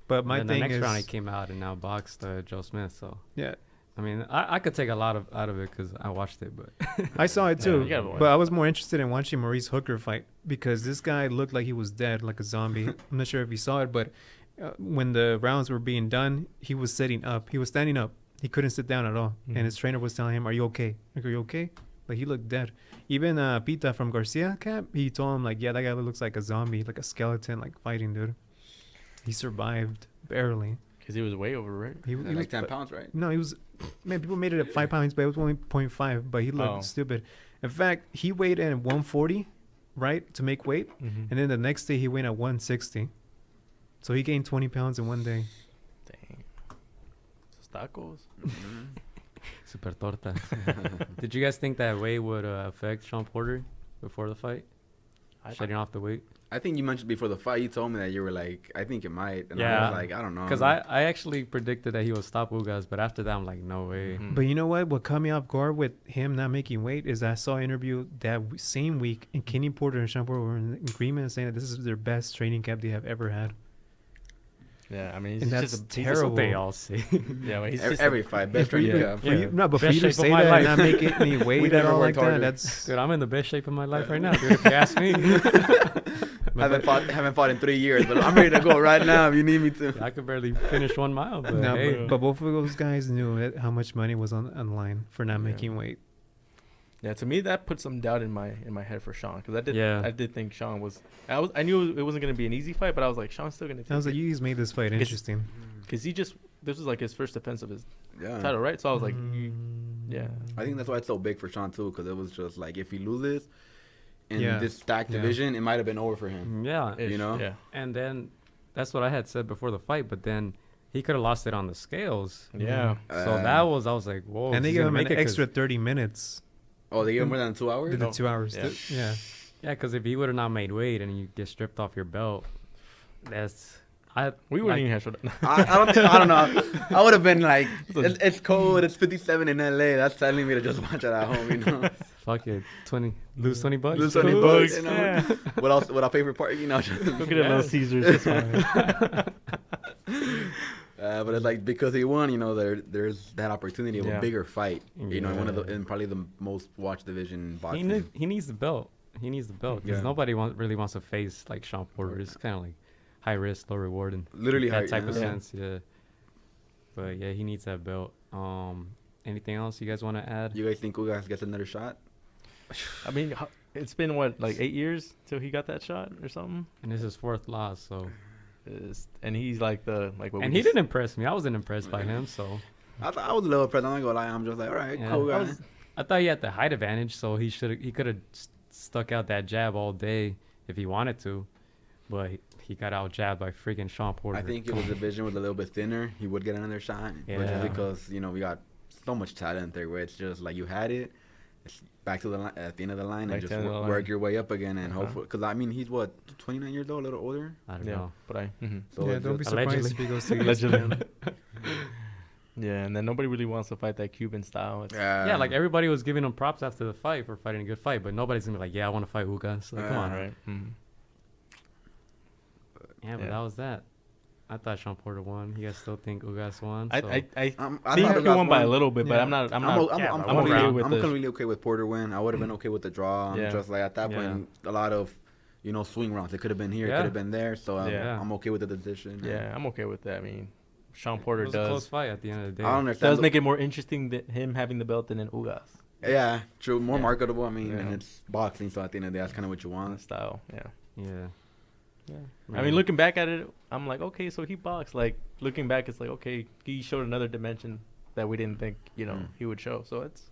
But my And then thing the next is, round he came out and now boxed Joe Smith. So yeah, I mean, I could take a lot out of it because I watched it, but I saw it Yeah, too. you gotta watch But I was more interested in watching Maurice Hooker fight because this guy looked like he was dead, like a zombie. I'm not sure if you saw it, but when the rounds were being done, he was sitting up. He was standing up. He couldn't sit down at all. And his trainer was telling him, "Are you okay? Like, are you okay?" Like he looked dead. Even Pita from Garcia camp, he told him like, "Yeah, that guy looks like a zombie, like a skeleton, like fighting, dude." He survived barely. Because he was way over, right? He like was 10 pounds, right? No, he was. Man, people made it at 5 pounds, but it was only 0.5. But he looked Oh. stupid. In fact, he weighed in at 140, right, to make weight, Mm-hmm. and then the next day he weighed at 160. So he gained 20 pounds in one day. Dang. Esos tacos. super torta. Did you guys think that weight would affect Sean Porter before the fight? I Shedding off the weight? I think you mentioned before the fight. You told me that you were like, I think it might, and I Yeah. was like, I don't know. Because I actually predicted that he would stop Ugas, but after that, I'm like, no way. But you know what? What caught me off guard with him not making weight is I saw an interview that same week, and Kenny Porter and Sean Porter were in agreement saying that this is their best training camp they have ever had. Yeah, I mean, he's And just that's a, That's what terrible. they all say. yeah, but he's every, just every fight, best training Yeah. camp. For you, no, but for Best you to shape of say my that life. and not make it any weight at never all like worked that, harder. that's Dude, I'm in the best shape of my life right now, dude. If you ask me, haven't fought in 3 years, but I'm ready to go right now if you need me to. I could barely finish 1 mile. But no, hey, but both of those guys knew how much money was on the line for not making weight. Yeah, to me that put some doubt in my head for Sean because Yeah. I did think Sean was I knew it wasn't gonna be an easy fight, but I was like Sean's still gonna take I was it like, you guys made this fight interesting. because this was like his first defense of his Yeah. title, right? So I was like, yeah, I think that's why it's so big for Sean too, because it was just like if he loses in Yeah. this stacked Yeah. division, it might have been over for him. yeah. You know? yeah, And then that's what I had said before the fight, but then he could have lost it on the scales. yeah. So I was like, whoa. And they he's gave gonna him make an it 'cause- extra 30 minutes. Oh, they gave him more than 2 hours. Did the 2 hours. Yeah. Yeah. Yeah, because if he would have not made weight and you get stripped off your belt, that's We wouldn't even have showed up. I don't know. I would have been like, it's cold. It's 57 in LA. That's telling me to just watch it at home. You know, fuck it, lose 20 bucks. lose 20 Cool. bucks. You know, Yeah. what else? What our favorite part? You know, Go get a Little Caesars. It's fine. but it's like because he won. You know, there's that opportunity of Yeah. a bigger fight. You know, in one of the Yeah. in probably the most watched division in He, boxing. he needs the belt. He needs the belt because Yeah. nobody really wants to face like Sean Porter. It's kind of like high risk, low reward, and Literally that high- type of yeah. sense. Yeah. But yeah, he needs that belt. Anything else you guys want to add? You guys think Ugas gets another shot? I mean, it's been what, like 8 years till he got that shot or something. And this is 4th loss, so. And he's like what And we he just- didn't impress me. I wasn't impressed by him, so. I was a little impressed. I'm not gonna lie. I'm just like, all right, Yeah. cool I guy. I thought he had the height advantage, so he could have stuck out that jab all day if he wanted to, but he got out jabbed by freaking Sean Porter. I think if the division was a little bit thinner, he would get another shot. But Yeah. just because we got so much talent there, where it's just like you had it, it's back to the at the end of the line Back and just to the end of the work line. your way up again and Uh-huh. hopefully, because I mean he's what 29 years old, a little older. I don't Yeah, know. but So Yeah, it's don't be just- surprised Allegedly. if he goes to Allegedly. ESPN. Yeah, and then nobody really wants to fight that Cuban style. It's, Yeah, like everybody was giving him props after the fight for fighting a good fight, but nobody's gonna be like, yeah, I want to fight Ugas. Like, come on, right. Mm-hmm. Yeah, but Yeah. that was that. I thought Sean Porter won. You guys still think Ugas won? I So- I I think thought he Ugas won by a won. little bit, but Yeah. I'm not. I'm okay okay with I'm the. completely okay with Porter win. I would have been okay with the draw. I'm Yeah. just like at that Yeah. point, a lot of swing rounds. It could have been here, it Yeah. could have been there. So Yeah. I'm okay with the decision. Yeah, I'm okay with that. I mean, Sean it Porter was a close does fight at the end of the day. I don't understand. make it more interesting than him having the belt than in Ugas Yeah, true. More Yeah. marketable. I mean, and Yeah. it's boxing, so at the end of the day, that's kind of what you want. style. Yeah. Yeah. Yeah. I Really. mean, looking back at it, I'm like, okay, so he boxed. Like looking back, it's like, okay, he showed another dimension that we didn't think, he would show. So it's.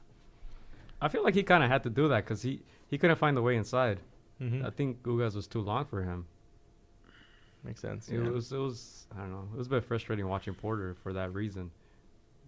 I feel like he kind of had to do that because he couldn't find the way inside. Mhm. I think Ugas was too long for him. Makes sense. It Yeah. was I don't know. It was a bit frustrating watching Porter for that reason,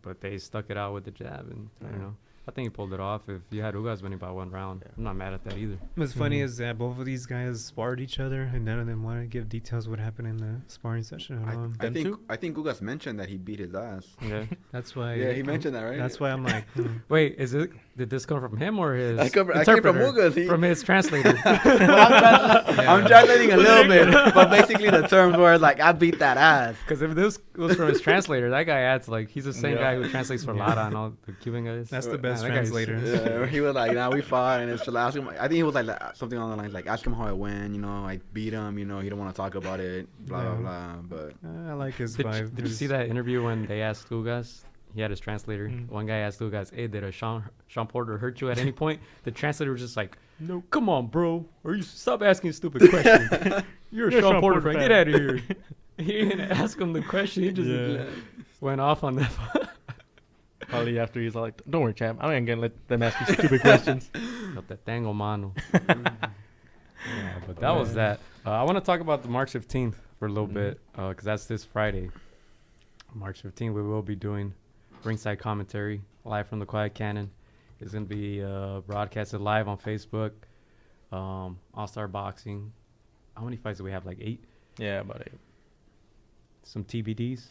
but they stuck it out with the jab, and I don't Yeah. know. I think he pulled it off. If you had Ugas winning by 1 round, I'm not mad at that either. What's funny is that both of these guys sparred each other, and none of them want to give details what happened in the sparring session. Them two? I think Ugas mentioned that he beat his ass. Yeah. That's why. Yeah, he mentioned that, right? That's why I'm like, Wait, did this come from him or his I came from interpreter? Ugas. From his translator. I'm translating a little bit, but basically the terms were like, I beat that ass. Because if this was from his translator, that guy adds like he's the same Yeah. guy who translates for Lara and all the Cuban guys. that's the best that guy's- translator. Yeah, he was like, "Nah, we fought," and it's just ask him. I think he was like something along the lines like, "Ask him how I went." I beat him. He don't want to talk about it. Blah Yeah. blah blah. But I like his Did, vibe. did you see that interview when they asked Ugas? He had his translator. Mm. One guy asked Ugas, "Hey, did Sean Porter hurt you at any point?" The translator was just like, "No, come on, bro. Or you stop asking stupid questions. You're a Sean Porter fan. Get out of here." He didn't ask him the question. He just went off on that. Probably after he's like, don't worry, champ. I ain't gonna let them ask you stupid questions. No te tengo mano. Yeah, but that was that. I want to talk about the March 15th for a little bit because that's this Friday. March 15th, we will be doing ringside commentary live from the Quiet Cannon. It's going to be broadcasted live on Facebook, All Star Boxing, how many fights do we have? Like 8? Yeah, about 8. Some TBDs.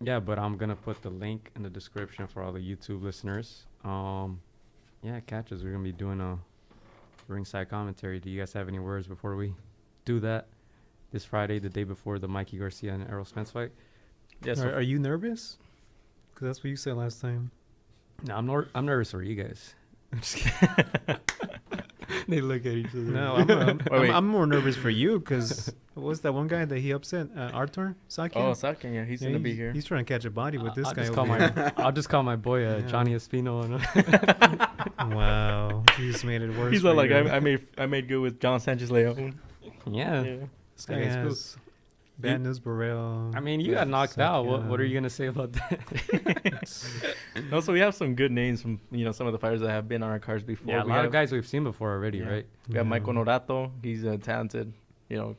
Yeah, but I'm gonna put the link in the description for all the YouTube listeners. Yeah, catches. We're gonna be doing a ringside commentary. Do you guys have any words before we do that? This Friday, the day before the Mikey Garcia and Errol Spence fight. Yeah. Are you nervous? Because that's what you said last time. No, I'm nervous for you guys. I'm just kidding. They look at each other. No, Wait. I'm more nervous for you because what was that one guy that he upset? Artur Sakin? Oh, Sakin, yeah, he's gonna be here. He's trying to catch a body with this guy. I'll just call my boy Johnny Espino. Wow, he just made it worse. He's for like, you. I made good with John Sanchez Leon. Yeah. This guy has bad news Burrell. I mean, you got knocked out. What are you gonna say about that? No, so we have some good names from some of the fighters that have been on our cards before. Yeah, a we lot have of guys we've seen before already, right? We have Michael Norato. He's a talented,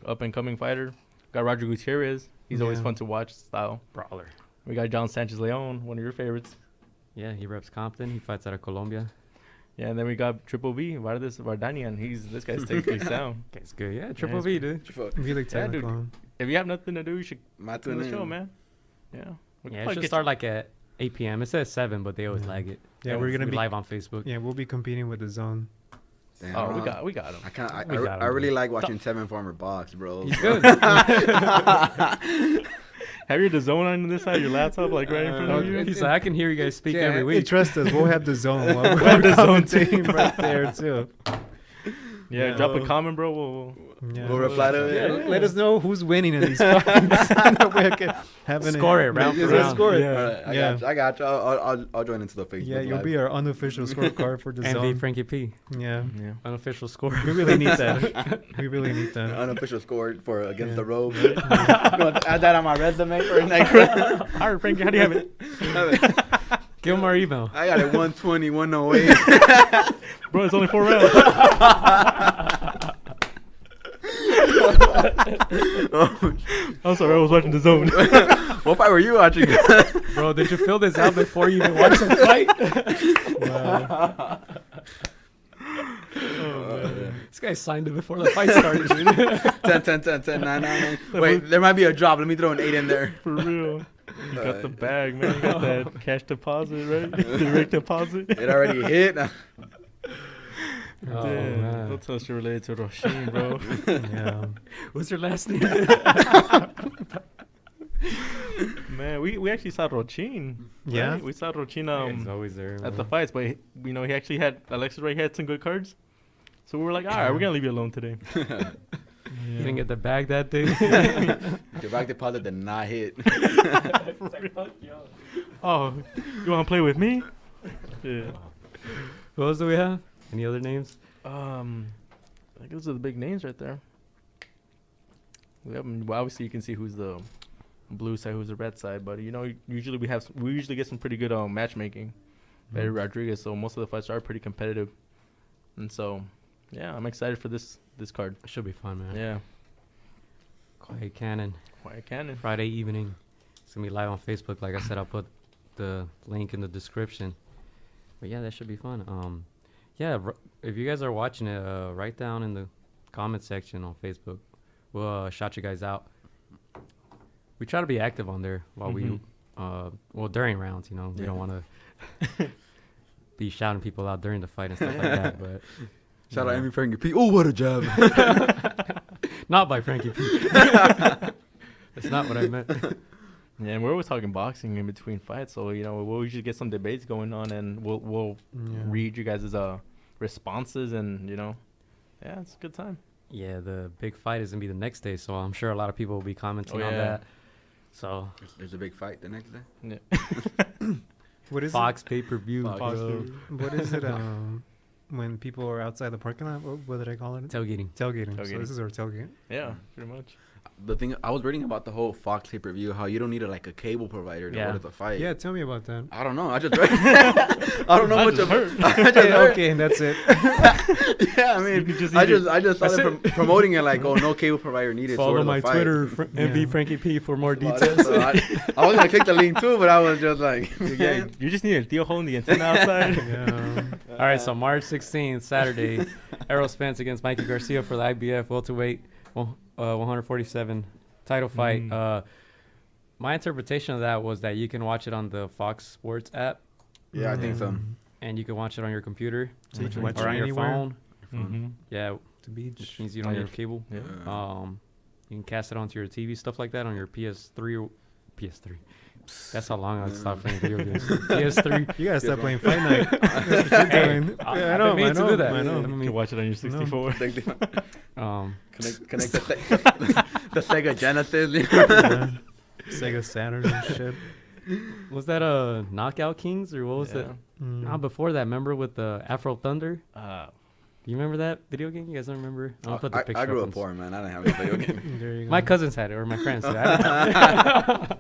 up and coming fighter. Got Roger Gutierrez. He's always fun to watch. Style Brawler. We got John Sanchez Leon, one of your favorites. Yeah, he reps Compton. He fights out of Colombia. Yeah, and then we got Triple V, Vardanian. This guy's technically sound. It's good. Yeah, Triple V, dude. Really Yeah, dude. technical. If you have nothing to do, you should My do the show, man. Yeah. Yeah, it should start like at 8 p.m. It says 7, but they always lag it. Yeah, we're gonna be live on Facebook. Yeah, we'll be competing with the Zone. Damn, Oh, we got him. I really like watching Tevin Farmer box, bro. He's good. Have your DAZN on this side, your laptop, like right in front of you? He's like, I can hear you guys speak every Hey, week. trust us, we'll have the Zone. We'll have the Zone commentating right there too. Yeah, drop a comment, bro. We'll reply to it. Yeah, let us know who's winning in these fights. We can have Score it round for Yeah, round. score it. Yeah. All right, I got you. I'll join into the Facebook. Yeah, you'll be our unofficial scorecard for the MV Zone. Frankie P. Yeah, Unofficial score. we really need that. We really need that. Unofficial score for against the ropes. You want to add that on my resume for next round? All right, Frankie, how do you have it? Give him our email. I got it 120, 108. Bro, it's only 4 rounds. I'm sorry, I was watching the Zone. What fight were you watching? Bro, did you fill this out before you even watched the fight? Wow. This guy signed it before the fight started, dude. 10, 9, 9. Wait, there might be a drop. Let me throw an 8 in there. For real. You got the bag, man. You got that cash deposit, right? Direct deposit. It already hit. Oh, Damn. man. Don't tell us you're related to Roshin, bro. Yeah. What's your last name? Man, we actually saw Rochin. Yeah? Right? We saw Rochin He's always there. at the fights, but he actually had Alexis Ray had some good cards. So we were like, all right, we're gonna leave you alone today. You didn't get the bag that day. The back deposit did not hit. Oh, you wanna play with me? Yeah. Who else do we have? Any other names? I think those are the big names right there. We have, well, obviously you can see who's the blue side, who's the red side, but usually we usually get some pretty good matchmaking. Barry Rodriguez, so most of the fights are pretty competitive, and so yeah, I'm excited for this card. It should be fun, man. Yeah, Quiet Cannon. Friday evening. It's gonna be live on Facebook. Like I said, I'll put the link in the description. But yeah, that should be fun. Yeah, if you guys are watching it, write down in the comment section on Facebook. We'll shout you guys out. We try to be active on there while we, during rounds. We don't want to be shouting people out during the fight and stuff like that. But Shout out Amy Frankie P. Oh, what a jab. not by Frankie P. That's not what I meant. Yeah, and we're always talking boxing in between fights, so we'll usually get some debates going on, and we'll read you guys' responses, and yeah, it's a good time. Yeah, the big fight is gonna be the next day, so I'm sure a lot of people will be commenting on that. So There's a big fight the next day. Yeah. What is Fox pay-per-view. What is it? When people are outside the parking lot, what did I call it? Tailgating. Tailgating. So Tailgating. this is our tailgate. Yeah, pretty much. the thing I was reading about the whole Fox pay-per-view, how you don't need a cable provider to Yeah. order the fight. Yeah, tell me about that. I don't know. I just read. I don't know much about. I just Okay, heard. okay, that's it. Yeah, I mean, could just I either- just saw them promoting it like, oh, no cable provider needed to Follow order my the fight. Twitter, Yeah. MV Frankie P, for more Well, details. so I was gonna click the link too, but I was just like, Yeah, you just need a Theo holding the antenna outside. Yeah. All right, so March 16th, Saturday, Errol Spence against Mikey Garcia for the IBF welterweight 147 title fight. My interpretation of that was that you can watch it on the Fox Sports app, yeah, I think so. and you can watch it on your computer So you can watch or it on your anywhere. phone. Mm-hmm. Yeah, The beach. which means you don't On need your- cable. Yeah. You can cast it onto your TV, stuff like that, on your PS3 or PS3. That's how long I stopped playing video games. PS3. You gotta stop playing Fight Night. That's what you're doing. I- Yeah, I've been meaning to do that. I know. I've been You meaning- can watch it on your 64. Connect the Sega Genesis. Yeah. Sega Saturn and shit. Was that Knockout Kings or what was that? Nah, before that, remember with the Afro Thunder? You remember that video game? You guys don't remember? I'll put the picture I grew up up on poor, man. I didn't have any video game. There you go. My cousins had it, or my friends. Did. I didn't.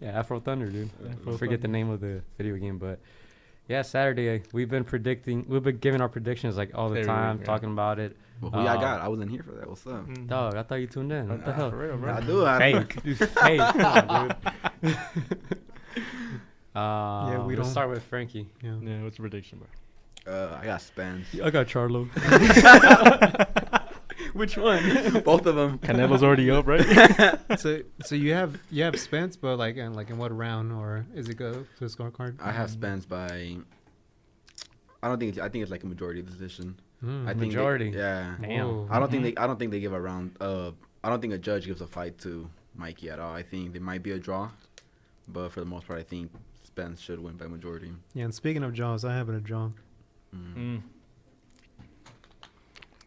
Yeah, Afro Thunder, dude. I forget the name of the video game, but yeah, Saturday we've been giving our predictions like all the Every time, week, yeah. talking about it. Well, who y'all got? I wasn't here for that. What's up? Dog, I thought you tuned in. What the hell? For real, bro. I do. Fake, fake. Come on, dude. Yeah, we let's don't- start with Frankie. Yeah. Yeah, what's the prediction, bro? I got Spence. I got Charlo. Which one? Both of them. Canelo's already up, right? So you have Spence, but like in what round, or is it go to the scorecard? I have Spence by. I think it's like a majority decision. I think Majority. yeah. Damn. Whoa. I don't think they give a round. I don't think a judge gives a fight to Mikey at all. I think there might be a draw, but for the most part, I think Spence should win by majority. Yeah, and speaking of jaws, I have it a draw.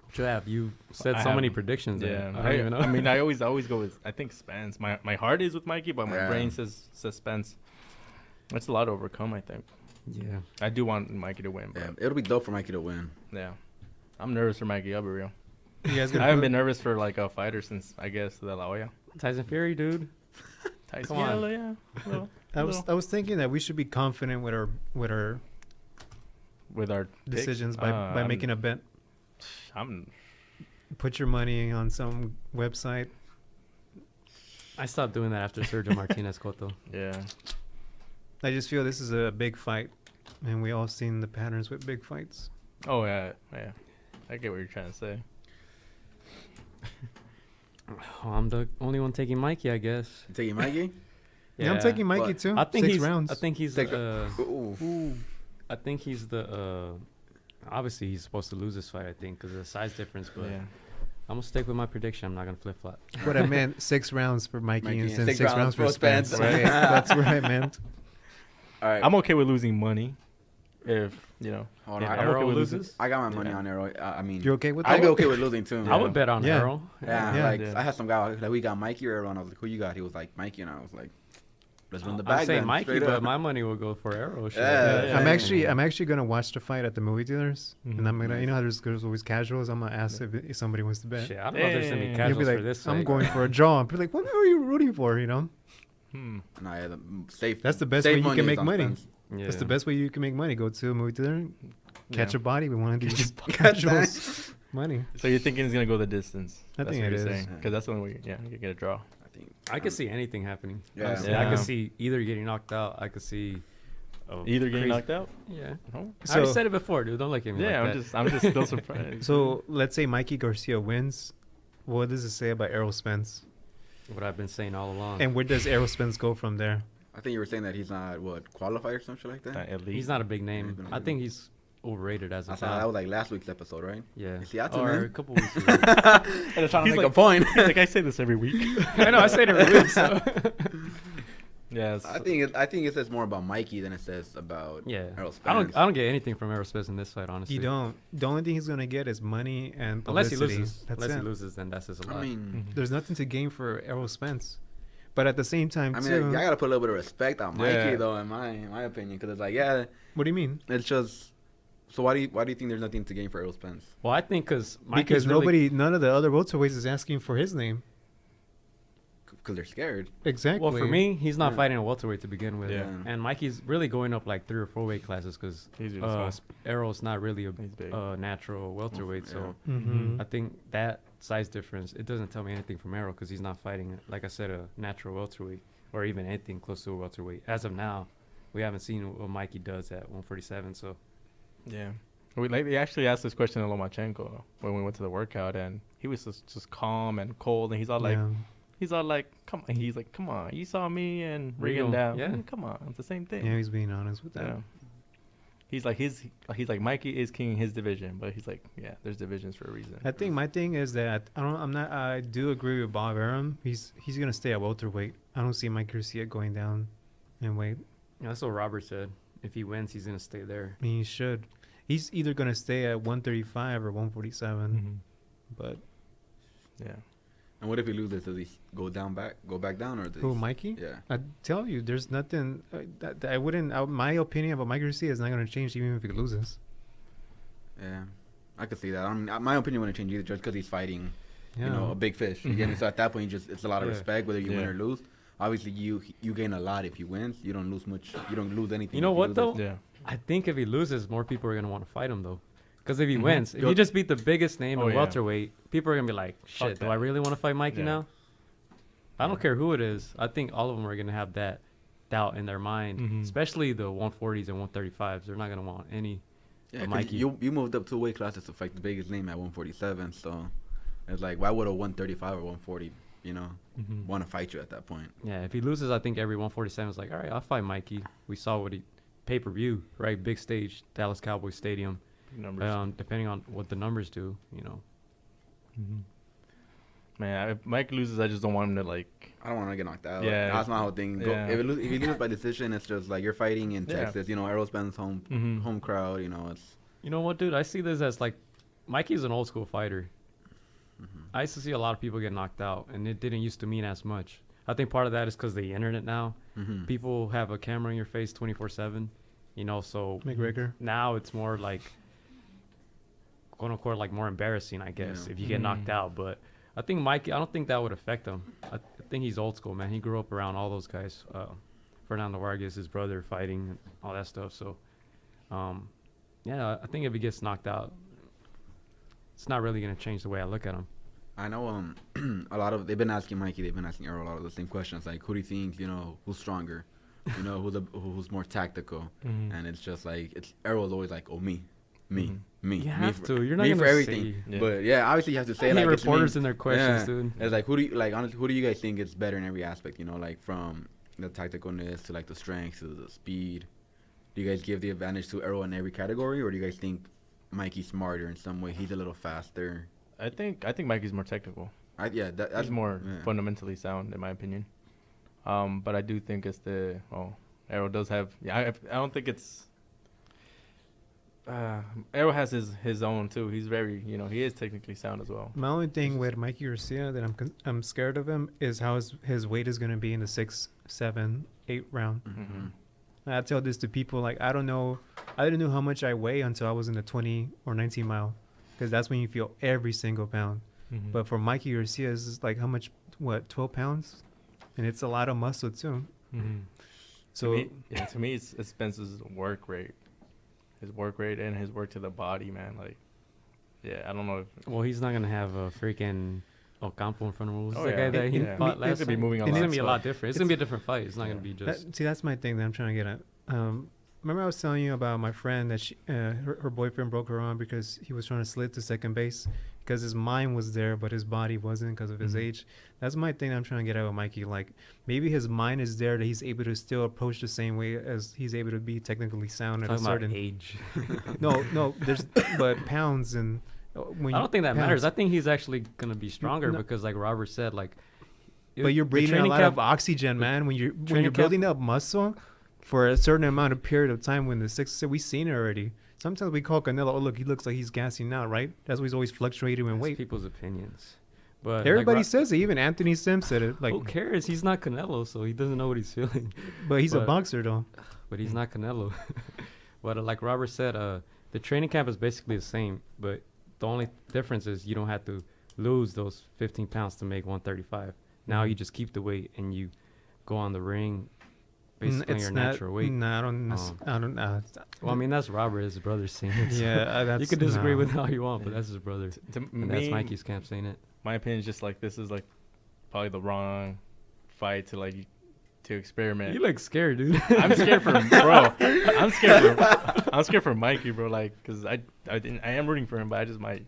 What you have? You said I so many haven't- predictions. Yeah, I don't even know. I mean, I always go with, I think Spence. My heart is with Mikey, but my Yeah. brain says Spence. That's a lot to overcome, I think. Yeah. I do want Mikey to win, but Yeah, it'll be dope for Mikey to win. yeah. I'm nervous for Mikey, I'll be real. You guys I gonna haven't put- been nervous for like a fighter since, I guess, De La Hoya. Tyson Fury, dude. Tyson, Come on. yeah. Little, I was thinking that we should be confident with our with our picks. decisions by making a bet. I'm Put your money on some website. I stopped doing that after Sergio Martinez Cotto. yeah. I just feel this is a big fight, and we all seen the patterns with big fights. Oh yeah. I get what you're trying to say. Oh, I'm the only one taking Mikey, I guess. You taking Mikey? Yeah, I'm taking Mikey But too. I think 6 he's. rounds. I think he's. Ooh. I think he's the. Obviously, he's supposed to lose this fight. I think because of the size difference. But Yeah. I'm gonna stick with my prediction. I'm not gonna flip flop. What I meant, 6 rounds for Mikey, Mikey and instead of 6 6 rounds rounds for for Spence. Spence. Okay, that's what I meant. All right. I'm okay with losing money, if you know. Hold if on, I'm okay Errol with loses? losing. I got my money Yeah. on Errol. I mean, You're okay with I'd that? be okay with losing too. I would bet on Yeah. Errol. Yeah, Yeah. like Yeah. I had some guy like we got Mikey or Errol, and I was like, "Who you got?" He was like, "Mikey," and I was like, "Let's run the bag." I'm saying then, Mikey, straight but up. my money will go for Errol. Shit. Yeah. I'm actually gonna watch the fight at the movie theaters, and I'm gonna, Nice. you know how there's always casuals. I'm gonna ask if somebody wants to bet. Shit, I don't know if there's any Dang. You'll casuals be like, for this. I'm fight. going for a draw. I'll be like, what are you rooting for? You know, No, yeah, the safe. that's the best safe way you money can is make on money. Spence. Yeah. That's the best way you can make money. Go to a movie theater, catch Yeah. a body with one of these casuals. Money. So you're thinking it's gonna go the distance? I That's think what it you're is. Because that's the only way. Yeah, you get a draw. I think. I could see anything happening. Yeah. Honestly. Yeah. I could see either getting knocked out. I could see Either getting crazy- knocked out. Yeah. No? I already So- said it before, dude. Don't look at me Yeah, like I'm just still surprised. So let's say Mikey Garcia wins. What does it say about Errol Spence? what I've been saying all along. And where does Errol Spence go from there? I think you were saying that he's not qualified or something like that. At least He's not a big name. he's not I big. think he's overrated as I of saw that now. was like last week's episode, right? Yeah. You see, that's a Or man. a couple weeks ago. I was trying to He's make like- a point. He's like, I say this every week. I know. I say it every week. So. Yeah. I think it says more about Mikey than it says about Yeah. Errol I Spence. don't get anything from Errol Spence in this fight, honestly. You don't. The only thing he's gonna get is money and Unless publicity. he loses. That's Unless it. he loses, then that's just a lot. I mean, There's nothing to gain for Errol Spence. But at the same time, I too. gotta put a little bit of respect on Mikey Yeah. though, in my opinion, because it's like, yeah, What do you mean? it's just. So why do you think there's nothing to gain for Errol Spence? Well, I think because Because none of the other welterweights is asking for his name. because they're scared. Exactly. Well, for me, he's not Yeah. fighting a welterweight to begin with. Yeah. And Mikey's really going up like 3 or 4 weight classes because He's really small. Errol's not really He's big. a natural welterweight. So Mm-hmm. I think that size difference, it doesn't tell me anything from Errol because he's not fighting, like I said, a natural welterweight or even anything close to a welterweight. As of now, we haven't seen what Mikey does at 147. So Yeah. They actually asked this question to Lomachenko when we went to the workout, and he was just calm and cold, and he's all like, come on. He's like, come on, you saw me and Regan Real, down. yeah. Come on, it's the same thing. Yeah, he's being honest with that. Yeah. He's like Mikey is king in his division, but he's like, yeah, there's divisions for a reason. I think my thing is that I do agree with Bob Arum. He's gonna stay at welterweight. I don't see Mike Garcia going down in weight. yeah, that's what Robert said. If he wins, he's gonna stay there. I mean, he should. He's either gonna stay at 135 or 147. Mhm. But Yeah. And what if he loses? Does he go back down, or does who, he, Mikey? Yeah. I tell you, there's nothing that I wouldn't. My opinion about Mike Garcia is not gonna change even if he loses. Yeah, I could see that. I mean, my opinion wouldn't change either, just because he's fighting, Yeah. you know, a big fish. You get me? So at that point, it's a lot of Yeah. respect, whether you win Yeah. or lose. Obviously, you gain a lot if you win. You don't lose much. You don't lose anything. You know if what, lose though? it. Yeah. I think if he loses, more people are gonna want to fight him though. Because if he Mhm. wins, if Yo- you just beat the biggest name Oh, in yeah. welterweight, people are gonna be like, "Shit, do that. I really want to fight Mikey Yeah. now?" I don't Yeah. care who it is. I think all of them are gonna have that doubt in their mind, Mhm. especially the 140s and 135s. They're not gonna want any. Yeah, 'cause Mikey. you moved up 2 weight classes to fight the biggest name at 147. So it's like, why would a 135 or 140, you know, Mhm. want to fight you at that point? Yeah, if he loses, I think every 147 is like, "All right, I'll fight Mikey." We saw what he pay-per-view, right? Big stage, Dallas Cowboys Stadium. Numbers. Depending on what the numbers do, you know. Mhm. Man, if Mike loses, I just don't want him to like. I don't want to get knocked out. Yeah. That's my whole thing. Yeah. If you lose by decision, it's just like you're fighting in Yeah. Texas. You know, Errol Spence Mhm. home crowd. You know, it's You know what, dude? I see this as like, Mikey's an old school fighter. I used to see a lot of people get knocked out, and it didn't used to mean as much. I think part of that is because the internet now. Mhm. People have a camera in your face 24/7, you know. So McGregor. now it's more like, quote unquote, like more embarrassing, I guess, Yeah. if you get knocked out. But I think Mikey, I don't think that would affect him. I think he's old school, man. He grew up around all those guys. Fernando Vargas, his brother, fighting, and all that stuff. So, yeah, I think if he gets knocked out, it's not really going to change the way I look at him. I know a lot of they've been asking Mikey, they've been asking Errol a lot of the same questions, like who do you think, you know, who's stronger, you know, who's more tactical, Mhm. and it's just like Errol's always like, oh me, Mhm. me, You me have for, to. You're not me gonna for everything. say- Yeah. But yeah, obviously you have to say I hate like it's me. reporters and their questions, Yeah. dude. It's like who do you like? Honestly, who do you guys think is better in every aspect? You know, like from the tacticalness to like the strength to the speed. Do you guys give the advantage to Errol in every category, or do you guys think Mikey's smarter in some way? He's a little faster. I think Mikey's more technical. That's He's more yeah. fundamentally sound, in my opinion. But I do think it's Errol does have. Yeah, I don't think it's. Errol has his own too. He's very, he is technically sound as well. My only thing with Mikey Garcia that I'm scared of him is how his weight is going to be in the 6, 7, 8 round. Mm-hmm. I tell this to people, like, I didn't know how much I weigh until I was in the 20 or 19 mile, because that's when you feel every single pound. Mm-hmm. But for Mikey Garcia, it's like how much, 12 pounds? And it's a lot of muscle too. Mm-hmm. So to me, it's Spence's work rate. His work rate and his work to the body, man. Like, yeah, I don't know if. Well, he's not gonna have a freaking Ocampo in front of him. Who's Oh, the yeah. guy that he Yeah. fought He's last gonna be time? moving a It's lot, gonna be a so lot different. It's gonna be a different fight. It's not gonna be just. see, that's my thing that I'm trying to get at. Remember I was telling you about my friend that her boyfriend broke her arm because he was trying to slid to second base because his mind was there but his body wasn't because of his age. That's my thing I'm trying to get at with Mikey. Like, maybe his mind is there that he's able to still approach the same way as he's able to be technically sound at a Talking about certain age. no, there's but pounds and when I don't think that pounds. matters. I think he's actually gonna be stronger No. because, like Robert said, like. But you're the breathing a training lot camp- of oxygen, man. When you're training camp- building up muscle for a certain amount of period of time. When the 6, we've seen it already. Sometimes we call Canelo, oh look, he looks like he's gassing out, right? That's why he's always fluctuating in That's weight. people's opinions. But Everybody like, says it. Even Anthony Sims said it. Like, who cares? He's not Canelo, so he doesn't know what he's feeling. but he's a but- boxer though. But he's not Canelo. But like Robert said, the training camp is basically the same, but the only difference is you don't have to lose those 15 pounds to make 135. Now you just keep the weight and you go on the ring basically It's your not, natural weight. No, I don't. I don't. Well, I mean, that's Robert, his brother, saying it. So Yeah, that's you can disagree no. with how you want, but that's his brother. To And that's me, Mikey's camp saying it. my opinion is just like this is like probably the wrong fight to experiment. You look scared, dude. I'm scared for bro. I'm scared for Mikey, bro. Like, cause I am rooting for him, but I just might.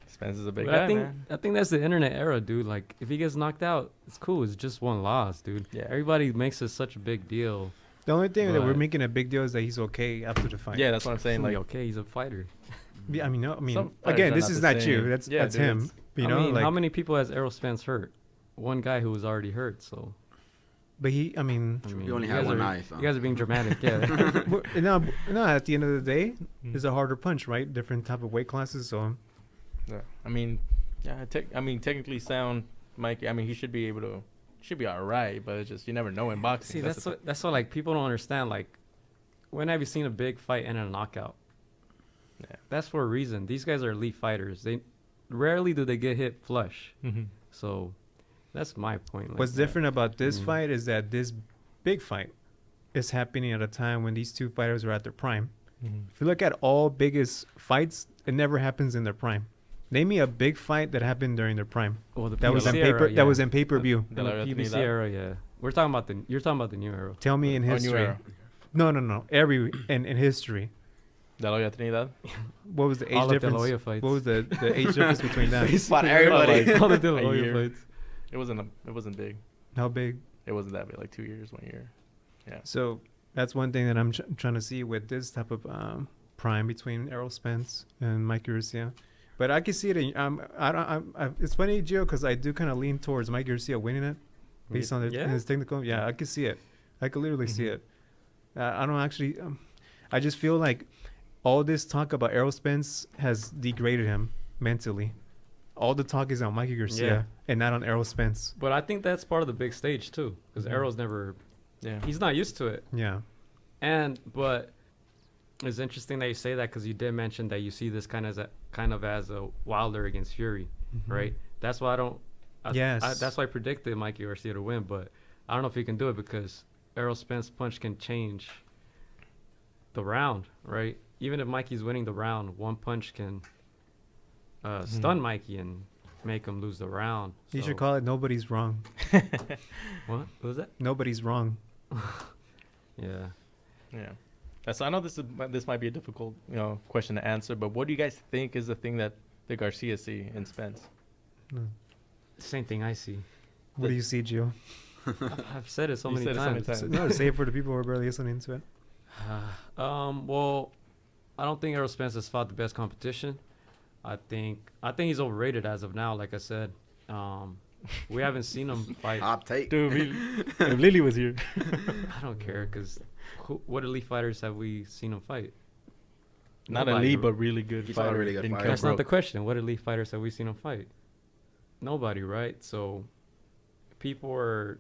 Spence is a big But guy, man. I think that's the internet era, dude. Like, if he gets knocked out, it's cool. It's just one loss, dude. Yeah. Everybody makes it such a big deal. The only thing that we're But- making a big deal is that he's okay after the fight. Yeah, that's what I'm saying. Like, okay, he's a fighter. Yeah, I mean, no, I mean, Some fighters again, are this not is the not you. same. That's Yeah, that's dude, him. it's- You I know, mean, like, how many people has Errol Spence hurt? One guy who was already hurt. So but he, I mean, You only guys have one are- eye. So. You guys are being dramatic. Yeah. no, no. At the end of the day, it's a harder punch, right? Different type of weight classes. So yeah. I mean, technically sound Mikey. I mean, he should be all right, but it's just you never know in boxing. See, that's what like people don't understand. Like, when have you seen a big fight end in a knockout? Yeah. That's for a reason. These guys are elite fighters. They rarely do they get hit flush. Mm-hmm. So that's my point. Like, what's different about this Mm. fight is that this big fight is happening at a time when these two fighters are at their prime. Mm-hmm. If you look at all biggest fights, it never happens in their prime. Name me a big fight that happened during their prime. Well, the That was PBC in era, paper. yeah. That was in pay-per-view. In the De La PBC Trinidad. era, yeah. You're talking about the new era. Tell me in New history. era. No. Every in history. De La Trinidad. What was the age All of the difference? Loya fights. What was the age difference between them? Fought everybody. All the De La A Hoya year. fights. It wasn't big. How big? It wasn't that big. Like 2 years, 1 year. Yeah. So that's one thing that I'm trying to see with this type of prime between Errol Spence and Mikey Garcia. But I can see it. It's funny, Gio, because I do kind of lean towards Mikey Garcia winning it based on Yeah? his technical. Yeah, I can see it. I could literally see Mhm. it. I don't actually. I just feel like all this talk about Errol Spence has degraded him mentally. All the talk is on Mikey Garcia Yeah. and not on Errol Spence. But I think that's part of the big stage too, because Errol's never. Yeah. He's not used to it. Yeah. But it's interesting that you say that because you did mention that you see this kind of as a Wilder against Fury, right? That's why I don't. Yes. That's why I predicted Mikey Garcia to win, but I don't know if he can do it because Errol Spence punch can change the round, right? Even if Mikey's winning the round, one punch can stun Mikey and make him lose the round. You So- should call it "Nobody's Wrong." What was that? Nobody's wrong. Yeah. Yeah. So I know this might be a difficult question to answer, but what do you guys think is the thing that the Garcia see in Spence? Same thing I see. What do you see, Gio? I've said it so You many said it so many times. times. No, say it for the people who are barely listening to it. Well, I don't think Errol Spence has fought the best competition. I think he's overrated as of now. Like I said, we haven't seen him fight. Hot take. Dude, if Lily was here. I don't care because what elite fighters have we seen him fight? Not Nobody. elite, but really good He's not a fighter. really good Didn't fighter. kill That's not broke. the question. What elite fighters have we seen him fight? Nobody, right? So people are,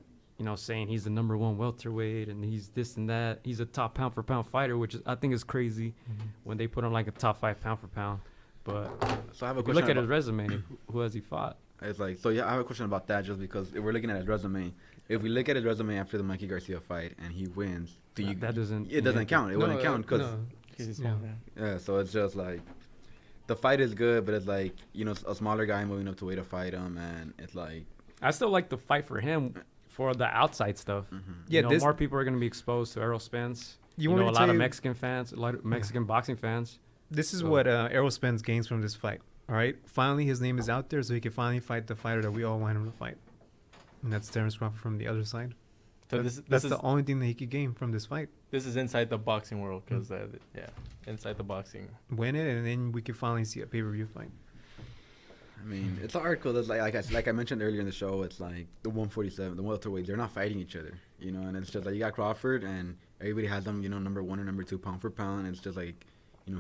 saying he's the number one welterweight and he's this and that. He's a top pound for pound fighter, which I think is crazy when they put him like a top 5 pound for pound. But So I have a if you question. look at about- his resume, who has he fought? It's like, so yeah, I have a question about that just because if we're looking at his resume, if we look at his resume after the Mikey Garcia fight and he wins, That doesn't. it doesn't count. It wouldn't count because He's Yeah. small, yeah. yeah. So it's just like the fight is good, but it's like a smaller guy moving up to weight to fight him, and it's like I still like the fight for him for the outside stuff. Yeah, this- more people are going to be exposed to Errol Spence. You You want know, me a to lot tell of you- Mexican fans, a lot of Mexican boxing fans. This is So- what Errol Spence gains from this fight. All right, finally his name is out there, so he can finally fight the fighter that we all want him to fight, and that's Terrence Crawford from the other side. So That's this is the only thing that he could gain from this fight. this is inside the boxing world because inside the boxing. Win it, and then we could finally see a pay-per-view fight. I mean, it's hard because it's like I mentioned earlier in the show, it's like the 147, the welterweight, they're not fighting each other, and it's just like you got Crawford and everybody has them, number 1 or number 2 pound for pound, and it's just like,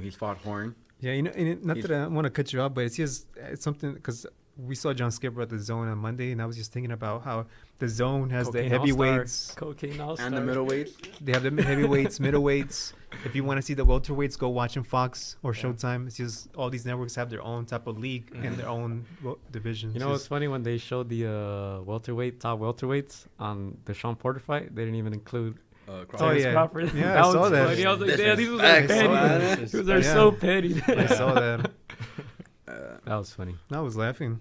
he's fought Horn. Yeah, and not He's- that I want to cut you off, but it's just it's something because we saw John Skipper at the Zone on Monday, and I was just thinking about how the Zone has Cocaine the All-Star. heavyweights. Cocaine All-Star. And the middleweights. They have the heavyweights, middleweights. If you want to see the welterweights, go watch in Fox or Showtime. It's just all these networks have their own type of league and their own division. You know what's funny? When they showed the top welterweights on the Sean Porter fight, they didn't even include Oh Terence yeah, Crawford. yeah, That I saw was that. funny. I was like, damn, these was like Disrespect, petty. man. These are Yeah. so petty. I saw that. That was funny. I was laughing.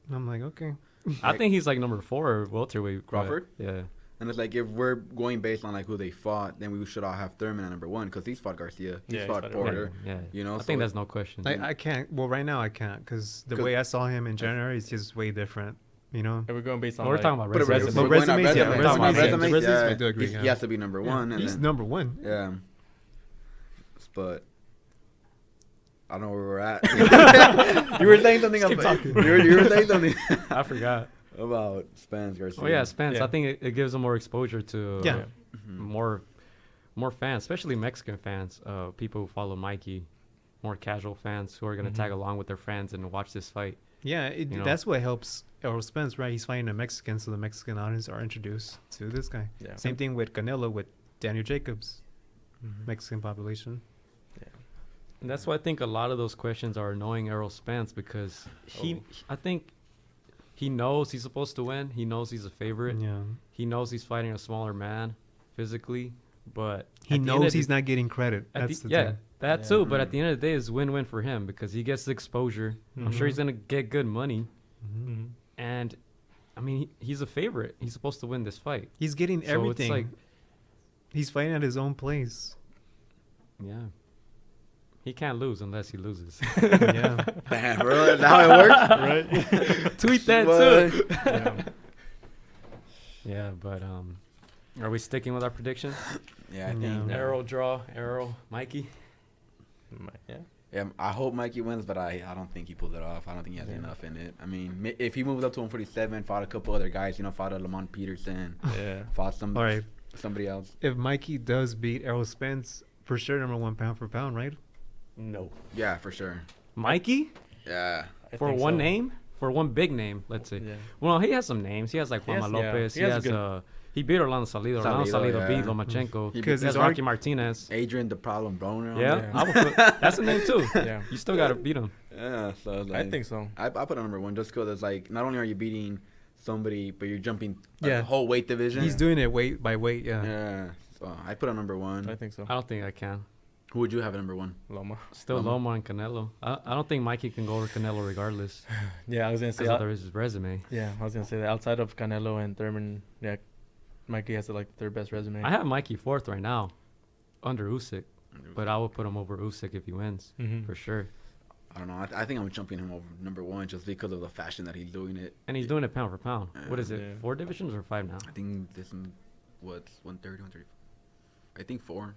I'm like, okay. I think he's like number 4 welterweight. but- Crawford? Yeah. And it's like if we're going based on like who they fought, then we should all have Thurman at number 1 because he's fought Garcia, he's Yeah, he's fought fought Porter. Yeah. You know, I so think that's no question. I can't. Well, right now I can't because the 'Cause- way I saw him in January is just way different. You know. If we're going based on We're like, talking about But resumes. But we're going on resumes, yeah, resumes. resumes, We're talking yeah. about Resumes, yeah. I do agree, He yeah. has to be number 1. And He's then, number 1. yeah. But I don't know where we're at. You were saying something about. You were saying something I forgot. about Spence Garcia. Oh yeah, Spence. Yeah. I think it gives them more exposure to Yeah. more fans, especially Mexican fans. People who follow Mikey, more casual fans who are gonna tag along with their friends and watch this fight. Yeah, You know? that's what helps Errol Spence, right? He's fighting a Mexican, so the Mexican audience are introduced to this guy. Yeah. Same thing with Canelo with Daniel Jacobs, Mexican population. And that's why I think a lot of those questions are annoying Errol Spence because I think he knows he's supposed to win. He knows he's a favorite. Yeah, He knows he's fighting a smaller man physically, but he at the end knows of he's the- not getting credit. at That's the- the yeah, thing. that too. But at the end of the day, it's win-win for him because he gets the exposure. I'm sure he's gonna get good money, and I mean he's a favorite. He's supposed to win this fight. He's getting So everything. it's like, He's fighting at his own place. yeah, he can't lose unless he loses. Yeah, Damn, bro, that's how it works. Right? Tweet that What? too. Yeah. Yeah, but are we sticking with our predictions? Yeah, I think. Yeah. Errol draw, Errol, Mikey. Yeah. Yeah, I hope Mikey wins, but I don't think he pulled it off. I don't think he has enough in it. I mean, if he moved up to 147, fought a couple other guys, fought a Lamont Peterson, Yeah. fought all right. somebody else. If Mikey does beat Errol Spence, for sure, number 1 pound for pound, right? No. Yeah, for sure. Mikey Yeah. I for think one so. name, for one big name. Let's say. Yeah. Well, he has some names. He has like He Juanma has- yeah, Lopez. he He has has good- he beat Orlando Salido. Orlando Salido, Salido beat yeah. Lomachenko. He He Because has his Rocky Martinez. Adrian the Problem Broner. Yeah, I would put, that's a name too. Yeah. You still gotta beat him. Yeah, so it's I like, think so. I put on number 1 just because it's like not only are you beating somebody, but you're jumping Yeah. the whole weight division. He's doing it weight by weight. Yeah. Yeah. So I put on number 1. I think so. I don't think I can. Who would you have at number 1? Loma. Still Loma. Loma and Canelo. I don't think Mikey can go over Canelo regardless. Yeah, I was gonna say. Because there is his resume. Yeah, I was gonna say that outside of Canelo and Thurman, yeah, Mikey has like their best resume. I have Mikey 4th right now, under Usyk, but I would put him over Usyk if he wins Mhm. for sure. I don't know. I think I'm jumping him over number 1 just because of the fashion that he's doing it. And he's doing it pound for pound. What is it? Yeah. 4 divisions or 5 now? I think this is what's 130, 130. I think 4.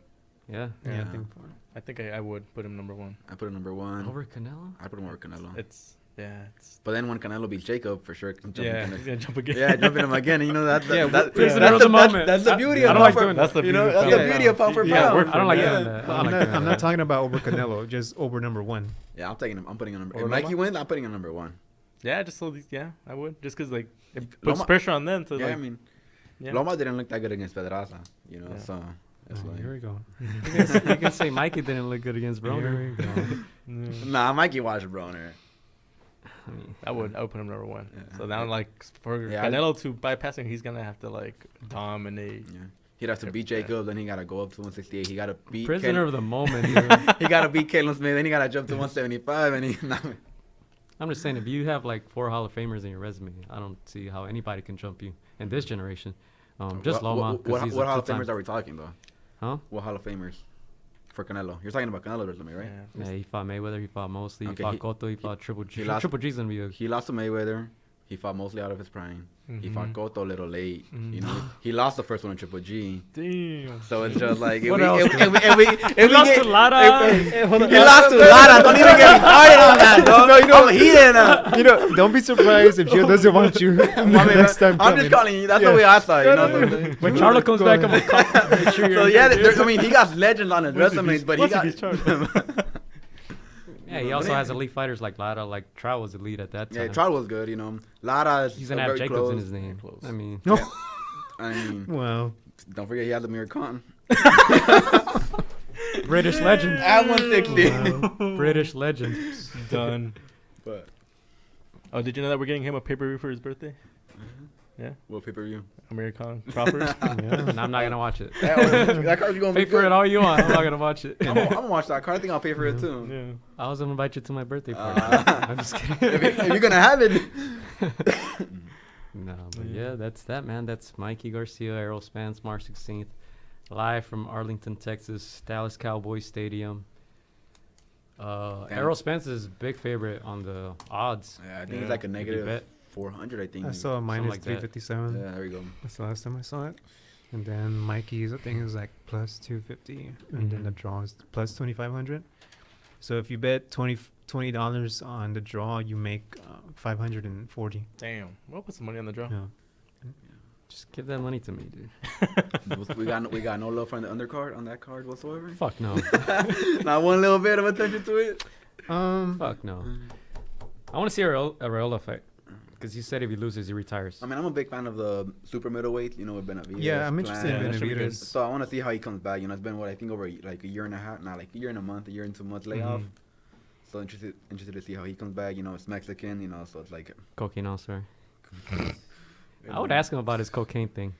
Yeah. Yeah, Yeah. I think I would put him number 1. I put him number 1. Over Canelo? I put him over Canelo. It's But then when Canelo beats Jacob, for sure, can jump yeah, in he's gonna jump again. yeah, jumping him again. And that, Yeah, that, prisoner that's of the the moment. That's the beauty I of don't like pound for- doing that. That's the you know, beauty of that's pound the for beauty pound. of pound for Yeah, pound. I don't like Yeah. doing that. I don't I'm like not, doing I'm that. not talking about over Canelo, just over number 1. Yeah, I'm taking him. I'm putting him number. Or If Mikey Loma? wins, I'm putting him number 1. Yeah, just so these, yeah, I would just because like it puts Loma- pressure on them to Yeah, like. I mean, yeah. Loma didn't look that good against Pedraza, Yeah. so it's Oh, like, here we go. You can say Mikey didn't look good against Here Broner. we go. nah, Mikey watched Broner. I mean, I would put him number 1. Yeah. So now like for Yeah, I- Canelo to bypass him, he's gonna have to like dominate. Yeah, he'd have to beat Yeah. Jacob, then he gotta go up to 168. He gotta beat prisoner of the moment. he gotta beat Caleb Smith, then he gotta jump to 175, and he. I'm just saying, if you have like 4 Hall of Famers in your resume, I don't see how anybody can jump you in this generation. Just Loma. 'cause What he's Hall a of two-time- Famers are we talking though? Huh? What Hall of Famers for Canelo? You're talking about Canelo's resume, right? Yeah. Yeah, he fought Mayweather, he fought Mosley, Okay, he fought he- Cotto, he fought Triple G. he lost- Triple G's gonna be a He lost to Mayweather. He fought mostly out of his prime. He fought Mhm. Cotto a little late. Mhm. You know, he lost the first one in Triple G. Damn. So it's just like What else? if we lost get- to Lara. He lost to Lara. Don't even get me started on that, dog. No, you know- I'm heated. You know, don't be surprised if Gio doesn't want you next time. I'm just calling you. That's the Yeah. way I saw it. You know. When Charlo comes back, I'm gonna call. Make sure So you're yeah, good. I mean, he got legends on his resumes, but he got. Yeah, he also has elite fighters like Lara. Like Trout was elite at that time. Yeah, Trout was good. You know, Lara is He's gonna have very Jacobs close. in his name. Close. I mean, Yeah. I mean, Well, don't forget he had Lemire Khan British legend. at 160. wow. British legend. Done. But Oh, did you know that we're getting him a pay-per-view for his birthday? Yeah, what pay-per-view? American Crawford. Yeah. And I'm not gonna watch it. That card's gonna Pay be for good. it all you want. I'm not gonna watch it. I'm gonna watch that card. I think I'll pay for it too. Yeah. I was gonna invite you to my birthday party. I'm just kidding. If you're gonna have it. No, but yeah, that's that, man. That's Mikey Garcia, Errol Spence, March 16th, live from Arlington, Texas, Dallas Cowboys Stadium. Errol Spence is big favorite on the odds. Yeah, I think it's like a Did you negative bet? 400. I think. I saw a minus like that. 357. Yeah, there we go. That's the last time I saw it. And then Mikey's, I think it was like plus 250. And then the draw is plus 2,500. So if you bet $20 on the draw, you make 540. Damn. We'll put some money on the draw. Yeah. Just give that money to me, dude. we got no love from the undercard on that card whatsoever. Fuck no. Not one little bit of attention to it. Fuck no. I want to see Areola fight. Because he said if he loses, he retires. I mean, I'm a big fan of the super middleweight. You know, with Benavidez. Yeah, I'm interested Yeah, in that should be good. Benavidez. So I want to see how he comes back. You know, it's been what I think over like a year and a half, not like a year and a month, a year and 2 months layoff. So interested to see how he comes back. You know, it's Mexican. You know, so it's like. Cocaine also. I would ask him about his cocaine thing.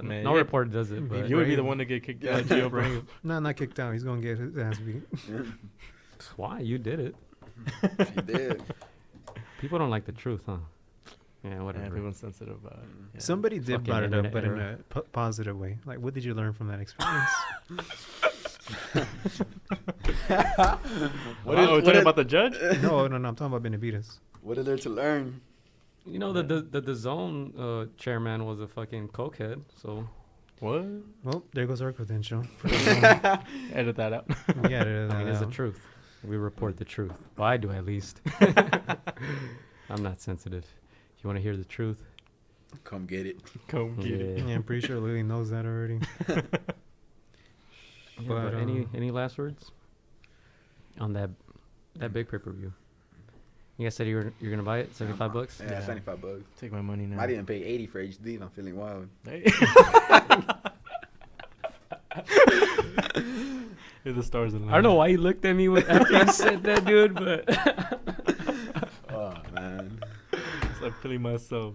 Man, No yeah. reporter does it, but You would be the one to get kicked out of jail, bro. No, not kicked out. He's going to get his ass beat. why? You did it. She did. People don't like the truth, huh? Yeah, Yeah, whatever. everyone's sensitive about it. Yeah. Somebody did Fucking brought it up, internet but in era. a positive way. Like, what did you learn from that experience? What are we talking about the judge? no, I'm talking about Benavidez. What is there to learn? You know, the zone chairman was a fucking cokehead, so What? Well, there goes our credential. Edit that out. Yeah, I mean, it's the truth. We report the truth. Well, I do at least. I'm not sensitive. You want to hear the truth? Come get it. Come get it. Yeah, I'm pretty sure Lily knows that already. Yeah, But, but any last words on that big pay-per-view? You guys said you're gonna buy it, $75. Yeah, $75. Take my money now. I didn't pay 80 for HD. I'm feeling wild. Hey. If the stars align. I don't know why you looked at me after you said that, dude, but Oh man. So I'm feeling myself.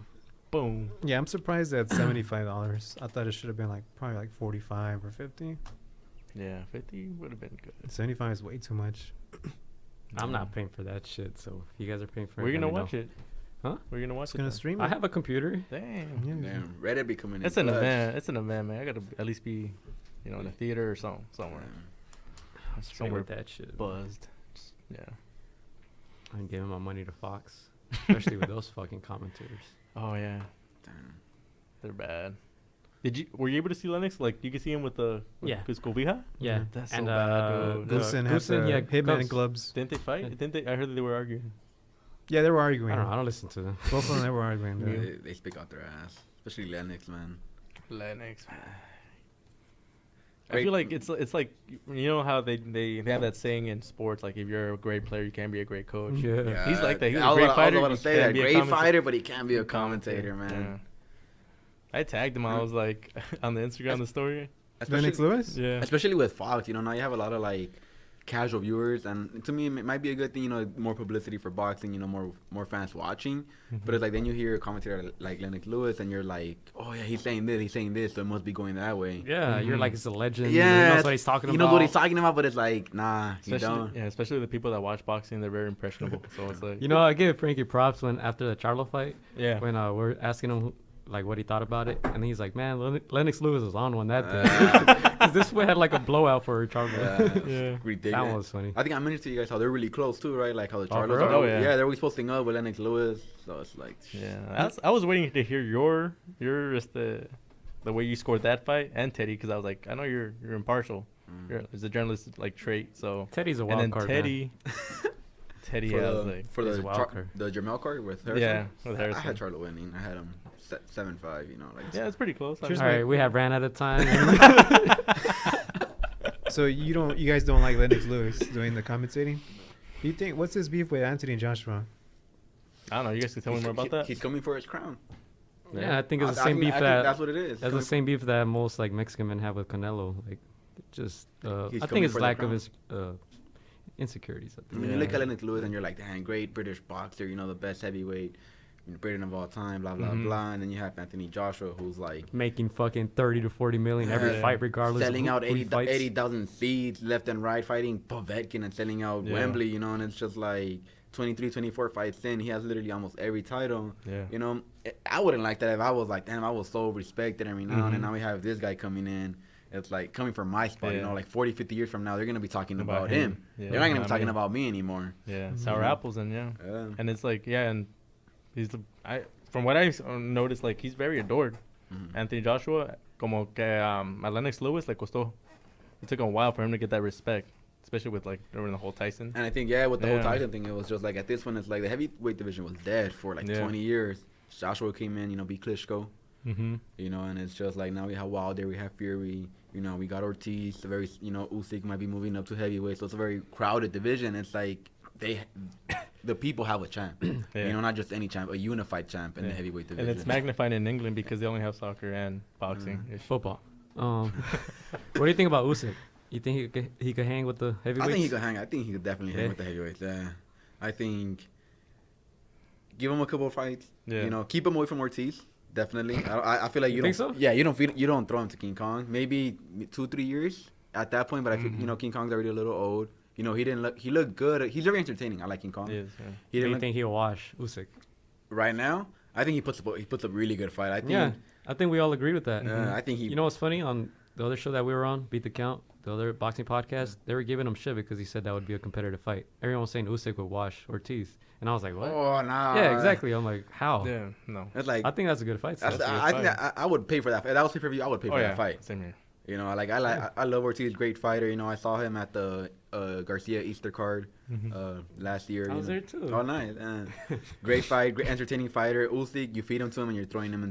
Boom. Yeah, I'm surprised at $75. I thought it should have been like probably like 45 or 50. Yeah, 50 would have been good. 75 is way too much. I'm not paying for that shit. So if you guys are paying for it, We're gonna let me watch know. it. Huh? We're gonna watch It's it. gonna though. stream I it. have a computer. Damn. Yeah. Damn. Reddit be coming in. It's an clutch. event. It's an event, man. I gotta at least be, in a theater or somewhere. Straight Somewhere with that shit. buzzed. Just, yeah. I'm giving my money to Fox, especially with those fucking commentators. Oh yeah, Damn. they're bad. Were you able to see Lennox? Like you could see him with Yeah. Cuscovija? Yeah, That's so and bad, dude. Goosen had Goosen, the yeah, Hitman gloves. gloves. Didn't they fight? Didn't they? I heard that they were arguing. Yeah, they were arguing. I don't know. I don't listen to them. Both of them they were arguing. They, they speak out their ass, especially Lennox, man. Lennox. I feel like it's like you know how they have that saying in sports, like if you're a great player you can't be a great coach. Yeah. He's like that. He's I a was great about- fighter. I was about he to say can't that. be a Great commentator. fighter, but he can't be a commentator, man. Yeah. I tagged him. I was like on the Instagram the story. Lennox Lewis? Yeah. Especially with Fox, you know, now you have a lot of like casual viewers, and to me, it might be a good thing, you know, more publicity for boxing, you know, more fans watching. But it's like then you hear a commentator like Lennox Lewis, and you're like, oh yeah, he's saying this, so it must be going that way. Yeah, you're like it's a legend. Yeah, he knows what he's talking he about. knows what he's talking about, but it's like, nah, you Especially, don't. yeah, especially the people that watch boxing, they're very impressionable. So it's like, You know, I give Frankie props when after the Charlo fight, yeah, when we're asking him like what he thought about it, and he's like, man, Lennox Lewis was on one that day. Because this way had like a blowout for Charlo. yeah. Ridiculous. That was funny. I think I mentioned to you guys how they're really close too, right? Like how the Oh, Charlos for are. real? Oh, yeah. Yeah, they're always posting up with Lennox Lewis, so it's like, Yeah, I was waiting to hear your just the way you scored that fight, and Teddy, because I was like, I know you're impartial. It's a journalist like trait. So Teddy's a and wild then card. Teddy, Teddy for has the like for he's the a wild card. the Jamel card with Harrison. yeah with I Harrison. had Charlo winning. I had him 7-5. You know, like Yeah, it's pretty close. I Cheers, mean, All right, we have ran out of time. So you guys don't like Lennox Lewis doing the commentating? Do you think what's his beef with Anthony Joshua? I don't know. You guys can tell me more about that. He's coming for his crown. Yeah, I think it's the I same think- beef I think that that's what it is. that's the same beef that most like Mexican men have with Canelo. Like, just He's I coming think it's for the lack of crown. his insecurities. I I think. mean, you look at Lennox Lewis and you're like, dang, great British boxer, you know, the best heavyweight in Britain of all time, blah, blah, Mhm. blah. And then you have Anthony Joshua, who's like Making fucking 30 to 40 million every Yeah. fight, regardless. selling of out who he fights. 80,000 seats left and right, fighting Povetkin and selling out Yeah. Wembley, you know, and it's just like 23, 24 fights in. He has literally almost every title. Yeah. You know, I wouldn't like that if I was like, damn, I was so respected every now and then. Mhm. Now we have this guy coming in. It's like coming from my spot, you Yeah. know, like 40, 50 years from now, they're going to be talking About about him. him. Yeah. They're not going to I be talking mean- about me anymore. Yeah, sour Mhm. apples and yeah. Yeah. And it's like and he's from what I noticed, like he's very adored. Mhm. Anthony Joshua, como que a Lennox Lewis le costó. It took a while for him to get that respect, especially with like during the whole Tyson. And I think, with the whole Yeah. Tyson thing, it was just like at this one, it's like the heavyweight division was dead for like Yeah. 20 years. Joshua came in, you know, beat Klitschko, Mm-hmm. you know, and it's just like now we have Wilder, we have Fury, you know, we got Ortiz, the very, you know, Usyk might be moving up to heavyweight, so it's a very crowded division. It's like the people have a champ, Yeah. you know, not just any champ, a unified champ in the Yeah. heavyweight division. And it's magnified in England because they only have soccer and boxing. Mm. Ish. Football. What do you think about Usyk? You think he could hang with the heavyweights? I think he could hang. I think he could definitely hang Yeah. with the heavyweights. Yeah, I think give him a couple of fights. Yeah. You know, keep him away from Ortiz. Definitely. I feel like You you think don't. so? Yeah, you don't throw him to King Kong. Maybe 2-3 years at that point. But I feel you know King Kong's already a little old. You know, he looked good. He's very entertaining. I like King Kong. He is, yeah. He Do didn't you look, think he'll wash Usyk? right now. I think he puts up a really good fight. I think. Yeah, I think we all agreed with that. I think he. You know what's funny? On the other show that we were on, Beat the Count, the other boxing podcast, they were giving him shit because he said that would be a competitive fight. Everyone was saying Usyk would wash Ortiz. And I was like, what? Oh nah. Yeah, exactly. I'm like, how? Yeah, no. It's like I think that's a good fight. that's, still. a good I think fight. that I would pay for that. If that was pay per view, I would pay for that fight. Same here. You know, like I love Ortiz, great fighter. You know, I saw him at the Garcia Easter card last year. I you was know. there too. Oh, nice. Great fight, great entertaining fighter. Usyk, you feed him to him and you're throwing him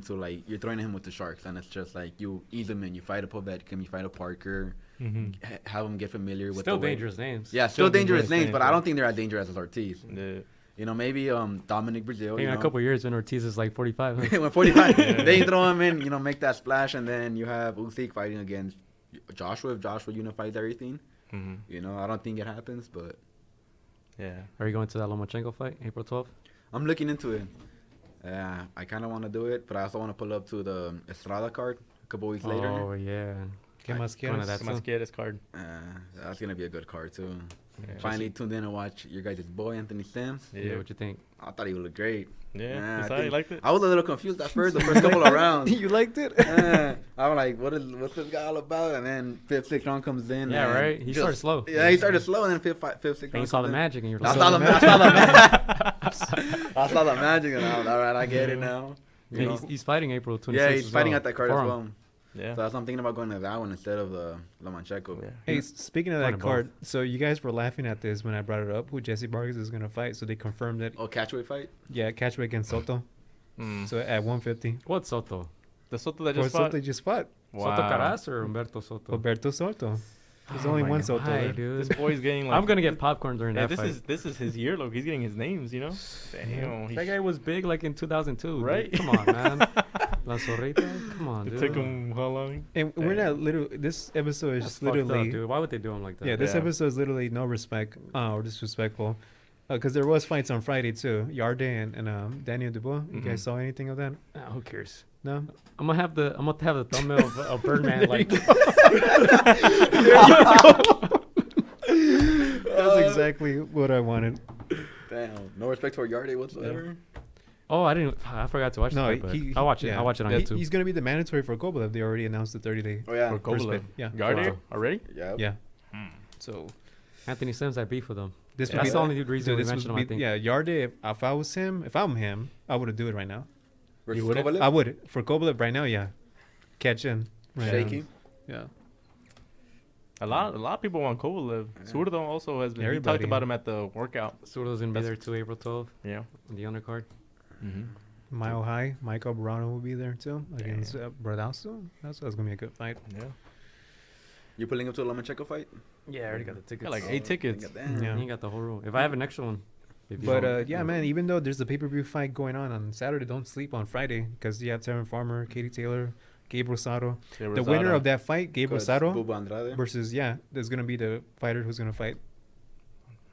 with the sharks, and it's just like you ease him in. You fight a Povetkin, you fight a Parker, have him get familiar with Still the way- dangerous names. Yeah, still dangerous names, names, but yeah. I don't think they're as dangerous as Ortiz. Yeah. You know, maybe Dominic Brazil. Maybe you in know. a couple of years when Ortiz is like 45. huh? when 45, they throw him in, you know, make that splash, and then you have Usyk fighting against Joshua if Joshua unifies everything. Mm-hmm. You know, I don't think it happens, but Yeah. Are you going to that Lomachenko fight, April 12th? I'm looking into it. I kind of want to do it, but I also want to pull up to the Estrada card a couple weeks later. Oh, yeah. ¿Qué más Going to quieres? that That's too. get his card. That's going to be a good card, too. Yeah. Finally tuned in to watch your guys' boy, Anthony Sims. Yeah, what you think? I thought he would look great. Yeah. I You think- liked it? I was a little confused at first, the first couple of rounds. You liked it? I was like, what's this guy all about? And then fifth, sixth round comes in. Yeah, and right? He just- started slow. Yeah, he started slow, and then fifth, sixth And round you saw the comes in. magic and you're I like, saw the magic. I saw the magic, and I was all right. I get it now. You yeah, know? he's fighting April 26th. Yeah, he's as fighting well. at that card as Forum. well. Yeah. So I'm thinking about going to that one instead of the Lomachenko. Yeah. Hey, speaking of Fun that of card, so you guys were laughing at this when I brought it up. Who Jesse Vargas is gonna fight? So they confirmed it. Oh, catchweight fight? Yeah, catchweight against Soto. Mm. So at 150. What Soto? The Soto that Or just fought. Soto just fought. Soto Caras or Humberto Soto? Roberto Soto. There's Oh only my one God, Soto. why, there. dude? This boy's getting like. I'm going to get popcorn during Yeah, that fight. this is his year, look. He's getting his names, you know. Damn. he That guy was big like in 2002. dude. Right? Come on, man. La Zorrita? Come on, It dude. took him how long? And we're not literally. This episode is That's fucked literally. up, dude. Why would they do him like that? Yeah, this Yeah. episode is literally no respect or disrespectful. Because there was fights on Friday too. Yarde and Daniel Dubois. You guys saw anything of that? Ah, who cares? No. I'm gonna have the thumbnail of Birdman like That's exactly what I wanted. Damn. No respect for Yarde whatsoever. Oh, I forgot to watch No, that. But I'll watch it. yeah. I'll watch it on He- YouTube. He's gonna be the mandatory for Kovalev. They already announced the 30-day. Oh, yeah. For Kovalev. Yeah. Yarde Wow. already? Yeah. Yeah. So Anthony Sims, I beef with him. this would That's be the only reason so we this would mentioned him, I be- think. Yeah, Yarde. If I was him, if I'm him, I would do it right now. Versus wouldn't? Kovalev? I would for Kovalev right now. Yeah, catch in. Right Shaky. Yeah. A lot of people want Kovalev. Zurdo also has been. He talked Everybody. about him at the workout. Zurdo's gonna be there too, April 12th Yeah. in the undercard. Mile High, Michael Barano will be there too against Bradowski. That's gonna be a good fight. Yeah. You pulling up to a Lomachenko fight? Yeah, I already got the tickets. Got like 8 tickets. Damn. Yeah. You got the whole room. If I have an extra one. If you But don't- yeah, man. Even though there's a pay-per-view fight going on Saturday, don't sleep on Friday because you have Terran Farmer, Katie Taylor, Gabe Rosado. The winner of that fight, Gabe Rosado, Bubu Andrade. versus there's gonna be the fighter who's gonna fight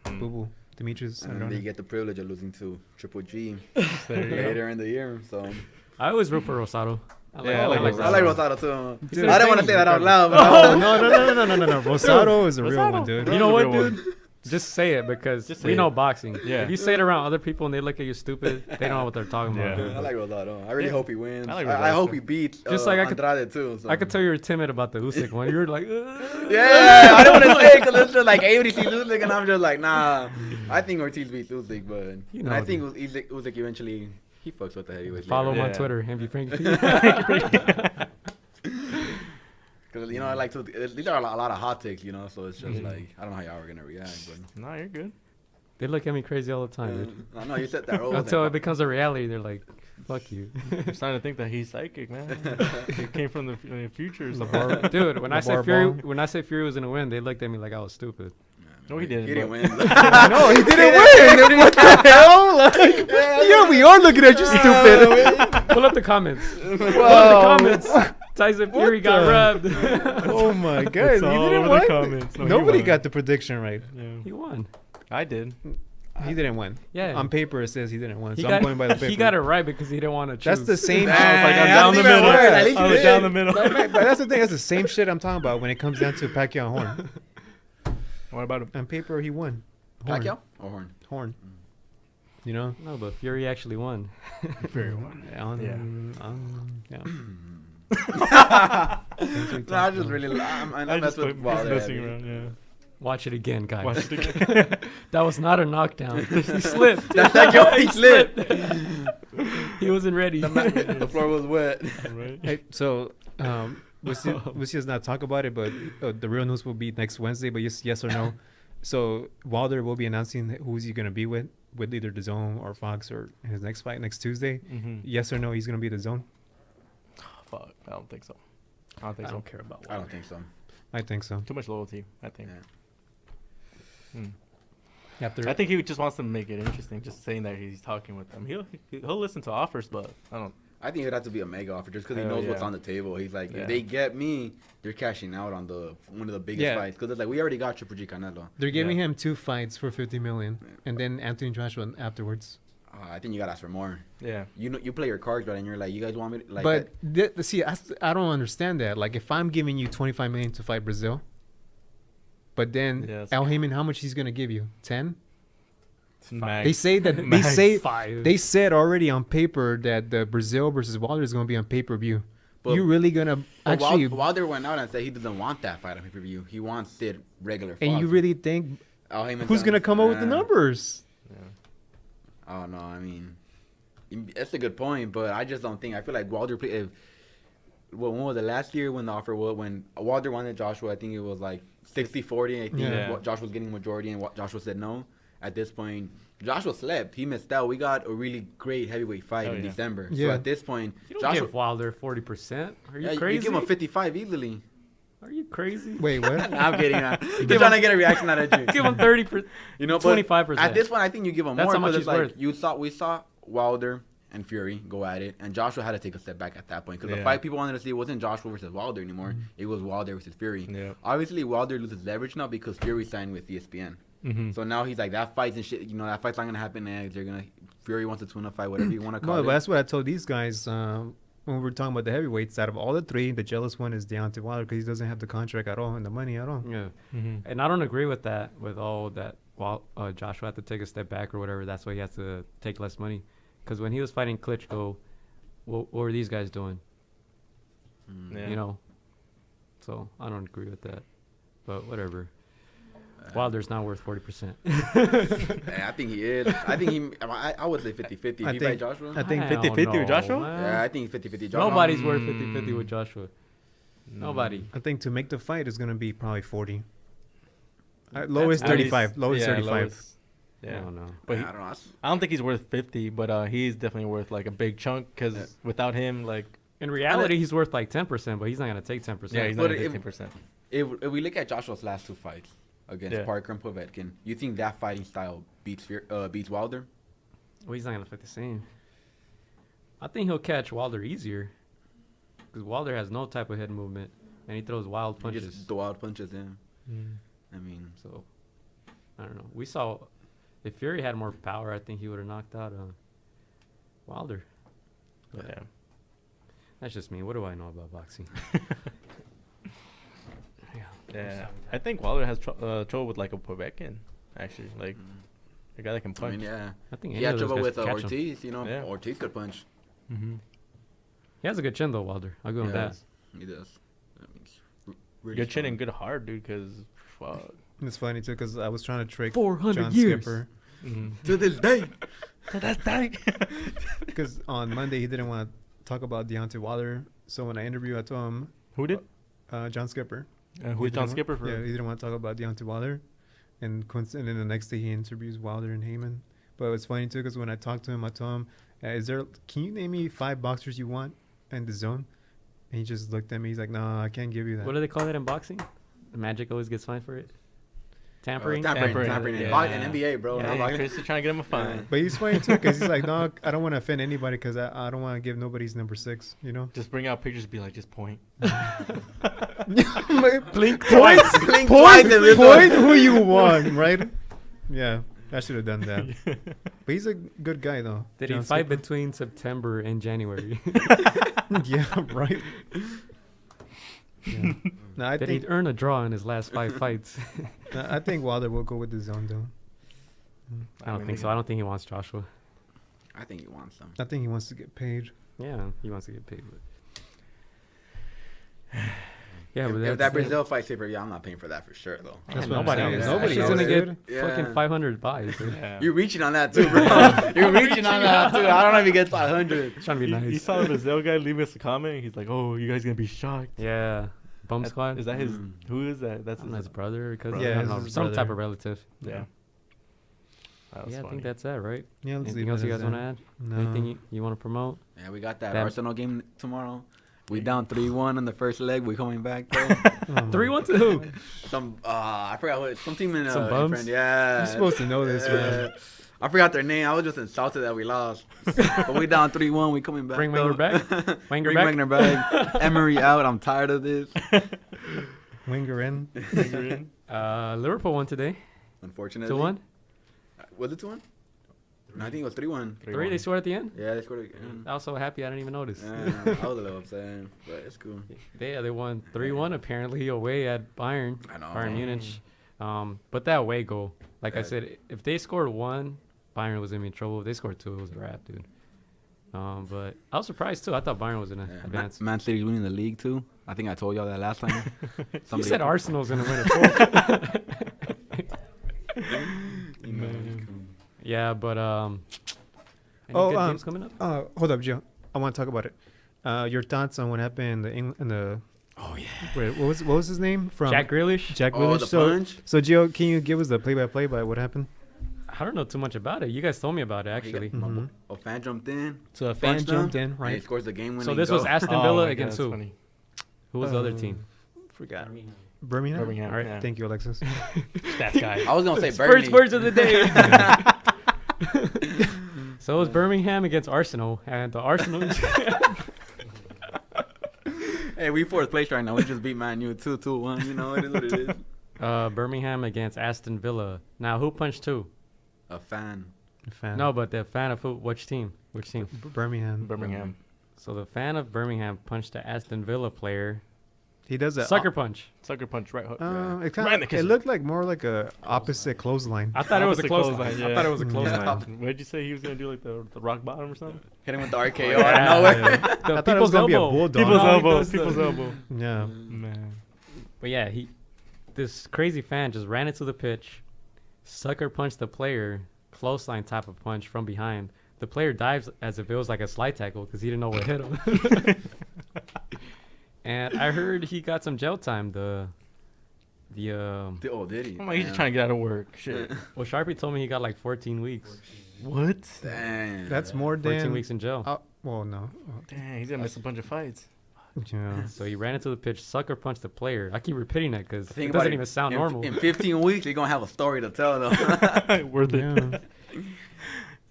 Bubu Demetrius. And then they get the privilege of losing to Triple G There you go. later in the year. So I always root for Rosado. Yeah, I like I Rosado. like Rosado too. Dude, I didn't want to say that out loud, but Oh no! Rosado is a real Rosado. one, dude. You know Real what, one. dude? Just say it because Just we say know it. boxing. Yeah. If you say it around other people and they look at you stupid, they don't know what they're talking about. Yeah. Dude. I like Rosado. I really hope he wins. I like I hope Rosado. he beats Just like I could- Andrade too. So. I could tell you were timid about the Usyk one. You're like, Yeah, I don't want to say it because it's just like Avery sees Usyk, and I'm just like, nah. I think Ortiz beats Usyk, but You and know I it. think Usyk eventually he fucks with the heavyweight. follow him on Yeah. Twitter, MB Frank. Because I like to. These are a lot of hot takes, So it's Mm-hmm. just like I don't know how y'all are gonna react, but No, you're good. They look at me crazy all the time, dude. I know you said that. Rose, Until it and- becomes a reality, they're like, fuck you. I'm starting to think that he's psychic, man. He came from the future or something. Dude, when I The say bar Fury, bomb. when I say Fury was gonna win, they looked at me like I was stupid. No, he didn't. He didn't but- win. No, he didn't win. What the hell? Like, yeah, we are looking at you, stupid. Pull up the comments. Pull up Wow. the comments. Tyson Fury got rubbed. Oh my god, It's you all didn't over win. the comments. No, he Nobody won. got the prediction right. Yeah. He won. I did. He didn't win. Yeah. On paper, it says he didn't win. He So got, I'm going by the paper. he got it right because he didn't want to choose. That's the same. Nah, shit. it's like I'm That's down the even middle. worse. At least I you was did. down the middle. But that's the thing. That's the same shit I'm talking about when it comes down to Pacquiao and Horn. What about him? On paper, he won. Horn. Pacquiao or Horn? Horn. You know? No, but Fury actually won. Very one. Yeah. No, I just really. I'm I just messing with Wilder. messing around. Yeah. Watch it again, guys. Watch it again. That was not a knockdown. He slipped. That's like yo, he slipped. He wasn't ready. The floor was wet. Right. Hey, so we'll just not talk about it, but the real news will be next Wednesday. But yes or no. So Wilder will be announcing who's he gonna be with either the Zone or Fox or his next fight next Tuesday. Mm-hmm. Yes or no, he's gonna be the Zone. Fuck. I don't think so. I don't think I so. don't care about I don't think so. I think so. Too much loyalty. I think. Yeah. After I think he just wants to make it interesting, just saying that he's talking with them. He'll listen to offers, but I don't. I think it'd have to be a mega offer just because he Hell knows what's yeah. on the table. He's like, Yeah. if they get me, they're cashing out on one of the biggest Yeah. fights. Because it's like, we already got Triple G Canelo. they're giving Yeah. him 2 fights for 50 million, Yeah. and then Anthony Joshua afterwards. I think you gotta ask for more. Yeah. You play your cards right, and you're like, you guys want me to, like? But see, I don't understand that. Like, if I'm giving you 25 million to fight Brazil, but then Yeah, that's- Al Heyman, how much he's gonna give you? 10? Max. They say that Max. they said already on paper that the Brazil versus Wilder is gonna be on pay-per-view. But- You really gonna But actually? Wilder went out and said he doesn't want that fight on pay per view. He wants it regular. And you Fox. really think Al Heyman's who's gonna come up with the numbers? Oh no, I mean, that's a good point, but I just don't think. I feel like Wilder played. When was it last year when the offer was when Wilder wanted Joshua? I think it was like 60-40. I think Yeah. Joshua was getting majority, and Joshua said no. At this point, Joshua slept. He missed out. We got a really great heavyweight fight Oh, in yeah. December. So Yeah. at this point, You don't Joshua. give Wilder 40%. Are you You crazy? give him 55 easily. Are you crazy? Wait, what? Nah, I'm kidding. They're trying to get a reaction out of you. Give him 30%. You know, but 25%. At this point, I think you give him That's more how much because it's he's like worth. we saw Wilder and Fury go at it, and Joshua had to take a step back at that point because the Yeah. fight people wanted to see wasn't Joshua versus Wilder anymore. Mm-hmm. It was Wilder versus Fury. Yeah. Obviously, Wilder loses leverage now because Fury signed with ESPN. Mm-hmm. So now he's like, that fight's and shit. That fight's not gonna happen next. Fury wants a tuna fight, whatever you want to call No, it. but that's what I told these guys when we were talking about the heavyweights. Out of all the 3, the jealous one is Deontay Wilder because he doesn't have the contract at all and the money at all. Yeah. Mm-hmm. And I don't agree with that, with all that. Joshua had to take a step back or whatever. That's why he has to take less money. Because when he was fighting Klitschko, what were these guys doing? Yeah. You know? So I don't agree with that. But whatever. Wilder's not worth 40%. Yeah, I think he is. I think I would say 50-50. If I he fight think- Joshua. I think I don't 50-50 with know, Joshua? man. Yeah, I think 50-50. Joshua. Nobody's worth 50-50 with Joshua. Nobody. I think to make the fight is gonna be probably 40. Lowest At least- 35. Lowest 35. lowest. I Yeah. don't know. But Yeah, he, I don't know. I don't think he's worth 50, but he's definitely worth like a big chunk because Yeah. without him, like In reality, he's worth like 10%, but he's not gonna take 10%. Yeah, he's But not if- 15%. If we look at Joshua's last 2 fights against Yeah. Parker and Povetkin, you think that fighting style beats Wilder? Well, he's not gonna fight the same. I think he'll catch Wilder easier, because Wilder has no type of head movement, and he throws wild punches. Just the wild punches, yeah. Mm. I mean, So, I don't know. We saw if Fury had more power, I think he would have knocked out Wilder. But Yeah. that's just me. What do I know about boxing? Yeah. I think Wilder has trouble with like a Povetkin, actually. Like a guy that can I punch. mean, yeah. I think He any had of those trouble guys with could catch him. Ortiz, you know. Yeah. Ortiz could punch. Mm-hmm. He has a good chin though, Wilder. I'll give him that. He does. I mean, he's really Good chin strong. and good heart, dude. Because fuck. It's funny too because I was trying to trick 400 John years. Skipper To this day. because on Monday he didn't want to talk about Deontay Wilder. So when I interviewed, I told him Who did? John Skipper. Who's John Skipper for? Yeah, he didn't want to talk about Deontay Wilder, and then the next day he interviews Wilder and Heyman. But it's funny too because when I talked to him, I told him, can you name me 5 boxers you want in the zone? And he just looked at me. He's like, no, I can't give you that. What do they call that in boxing? The Magic always gets fined for it. Tampering. Tampering. Yeah. In NBA, bro. Yeah, Not boxing. Chris is trying to get him a fine. But he's funny too because he's like, no, I don't want to offend anybody because I don't want to give nobody's number 6, you know? Just bring out pictures, be like, just point. Blink twice. Blink twice. Point who you want, right? Yeah, I should have done that. But he's a good guy though. Did he John fight Skipper. between September and January? Yeah, right. Yeah. No, I Did he think earn a draw in his last 5 fights? I think Wilder will go with the zone though. I don't think so. I don't think he wants Joshua. I think he wants them. I think he wants to get paid. Yeah, he wants to get paid. But yeah, but If that's that it. Brazil fight paper, yeah, I'm not paying for that for sure, though. Yeah, That's what I'm nobody, saying. nobody's Yeah. gonna get Yeah. fucking 500 buys. Dude. Yeah. You're reaching on that, too, bro. You're reaching on that, too. I don't know if he gets 500. Trying to be You nice. saw the Brazil guy leave us a comment. He's like, "Oh, you guys gonna be shocked." Yeah, Bum Squad. Is that his? Who is that? That's his brother or cousin? Yeah, I don't it's know, his some brother. type of relative. Yeah. That was Yeah, I funny. think that's it, right? Yeah, let's Anything leave else it you as guys want to that. add? No. Anything you want to promote? Yeah, we got that That- Arsenal game tomorrow. We down 3-1 in the first leg. We coming back, though. Oh my 3-1 to who? I forgot what. Some team in Some in bums? France, yeah. You're supposed to know this, man. I forgot their name. I was just insulted that we lost. But we down 3-1. We coming back. Bring though. Wenger back? Wenger Bring back? Wenger back. Emery out. I'm tired of this. Winger in. Liverpool won today. Unfortunately. 2-1. Was it 2-1? No, I think it was 3-1. 3. They scored at the end. Yeah, they scored again. I was so happy I didn't even notice. Yeah, I was a little upset, but it's cool. They won 3-1 apparently away at Bayern. I know. Bayern Munich. But that away goal, like I Yeah. said, if they scored 1, Bayern was gonna be in trouble. If they scored 2, it was a wrap, dude. But I was surprised too. I thought Bayern was gonna advance. Man City's winning the league too. I think I told y'all that last time. You said Arsenal's gonna win a trophy. Yeah, but any good games coming up? Hold up, Joe. I want to talk about it. Your thoughts on what happened in the Oh yeah. wait, what was his name from Jack Grealish. Jack Oh, Grealish. the So punch? Gio, can you give us the play-by-play by what happened? I don't know too much about it. You guys told me about it actually. A fan jumped in. So a Fan punched jumped him, in, right? And he scores the game winning So this was goal. Aston Oh Villa my God, against that's who? funny. Who was the other team? Forgot. Birmingham. Birmingham. All right, Yeah. Thank you, Alexis. That guy. I was gonna say Burnley. First words of the day. So it was Birmingham against Arsenal, and the Arsenal. Hey, we fourth place right now. We just beat Man U 2-1. You know, it is what it is. Birmingham against Aston Villa. Now, who punched who? A fan. Fan. No, but the fan of who? Which team? Which team? Birmingham. Birmingham. So the fan of Birmingham punched the Aston Villa player. He does that. Sucker punch. Sucker punch, right hook. It Right in kind the of. kisser. It looked like more like a opposite clothesline. I thought it was a Opposite clothesline. clothesline, I thought it yeah. was a clothesline. What did you say he was gonna do? Like the rock bottom or something? Hit him with the RKO Yeah, out of nowhere. yeah. I The thought it was people's gonna be a elbow. bulldog. People's No, he elbow. does the- People's elbow. Yeah. Man. But yeah, this crazy fan just ran into the pitch, sucker punched the player, clothesline type of punch from behind. The player dives as if it was like a slide tackle because he didn't know what hit him. And I heard he got some jail time. Oh, did he? I'm like, he's just trying to get out of work. Shit. Well, Sharpie told me he got like 14 weeks. What? Damn. That's more 14 than weeks in jail. Well, no. Dang, he's gonna miss a bunch of fights. Yeah. So he ran into the pitch, sucker punched the player. I keep repeating that because it Think doesn't about even sound normal. In 15 weeks, you're gonna have a story to tell though. Worth it. Yeah.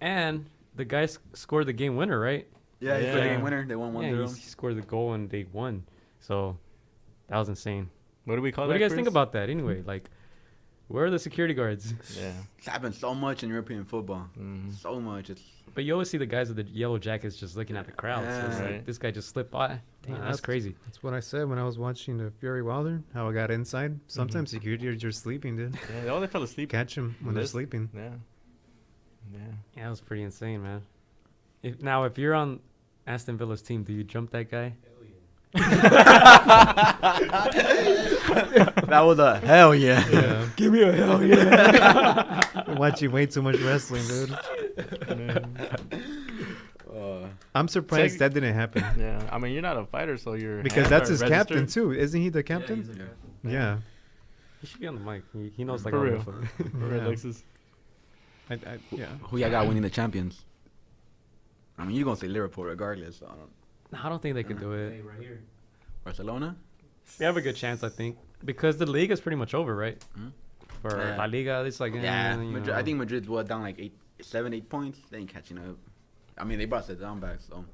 And the guy scored the game winner, right? Yeah, he's the Yeah. game winner. They won 1-0. Yeah, he scored the goal and they won. So that was insane. What do we call What that? do you guys think Chris? about that anyway? Like, where are the security guards? Yeah. It's happened so much in European football. Mhm. So much. It's But you always see the guys with the yellow jackets just looking at the crowd. So it's Yeah. like, Right. this guy just slipped by. Damn, Nah, that's crazy. That's what I said when I was watching the Fury Wilder. How I got inside. Sometimes security are just sleeping, dude. Yeah. Oh, they fell asleep. Catch them when they're This- sleeping. Yeah. Yeah. Yeah, that was pretty insane, man. If you're on Aston Villa's team, do you jump that guy? that was a hell yeah. Yeah. Give me a hell yeah. Watching way too much wrestling, dude. I'm surprised Take- that didn't happen. Yeah. I mean, you're not a fighter, so you're Because that's his captain, registered. too. Isn't he the captain? Yeah. He should be on the mic. He knows like For all the real. info. Red Yeah. Lexus. Yeah. Who y'all got winning the champions? I mean, you're gonna say Liverpool regardless. So I don't. No, I don't think they could do it. Barcelona. They have a good chance, I think, because the league is pretty much over, right? Mhm. For Yeah. La Liga, it's like Yeah, you Madrid, know. I think Madrid's down like 7-8 points. They ain't catching up. I mean, they brought Zidane back, so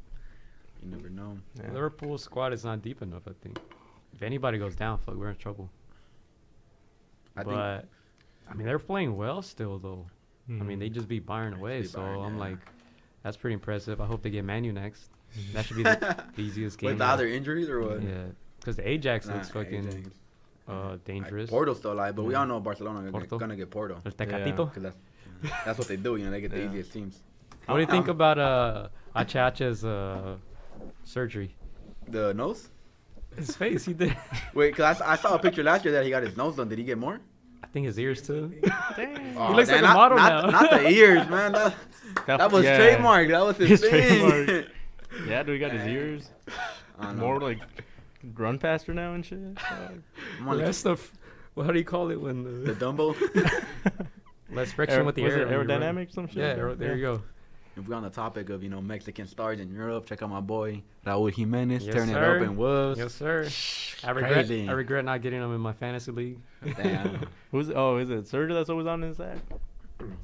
you never know. Yeah. Liverpool's squad is not deep enough. I think if anybody goes down, fuck, we're in trouble. I think But I mean, they're playing well still, though. I Mm-hmm. mean, they just beat Bayern away, beat so Bayern, I'm yeah. like, that's pretty impressive. I hope they get Man U next. That should be the easiest game. with the other injuries or what? Yeah, because the Ajax Nah, looks fucking Ajax. dangerous. Porto's still alive, but we Yeah. all know Barcelona are Porto. gonna get Porto. El Tecatito. Cause that's what they do. You know, they get the Yeah. easiest teams. What do you think about Achacha's surgery? The nose? His face, he did. Wait, cause I saw a picture last year that he got his nose done. Did he get more? I think his ears too. Dang. Oh, looks like a not, model not, now. Not the ears, man. That was yeah. trademark. That was his His thing. trademark. Yeah, dude, he got his ears. I don't know. More like run faster now and shit. I'm only- That stuff. Well, how do you call it when the Dumbo. less friction with the was air? it when you run? aerodynamic, some shit? Yeah, like that? there you go. If we're on the topic of Mexican stars in Europe, check out my boy Raul Jimenez Yes, turning sir. it up in Wolves. Yes, sir. I Crazy. regret not getting him in my fantasy league. Damn. Who's? Oh, is it Sergio that's always on his side?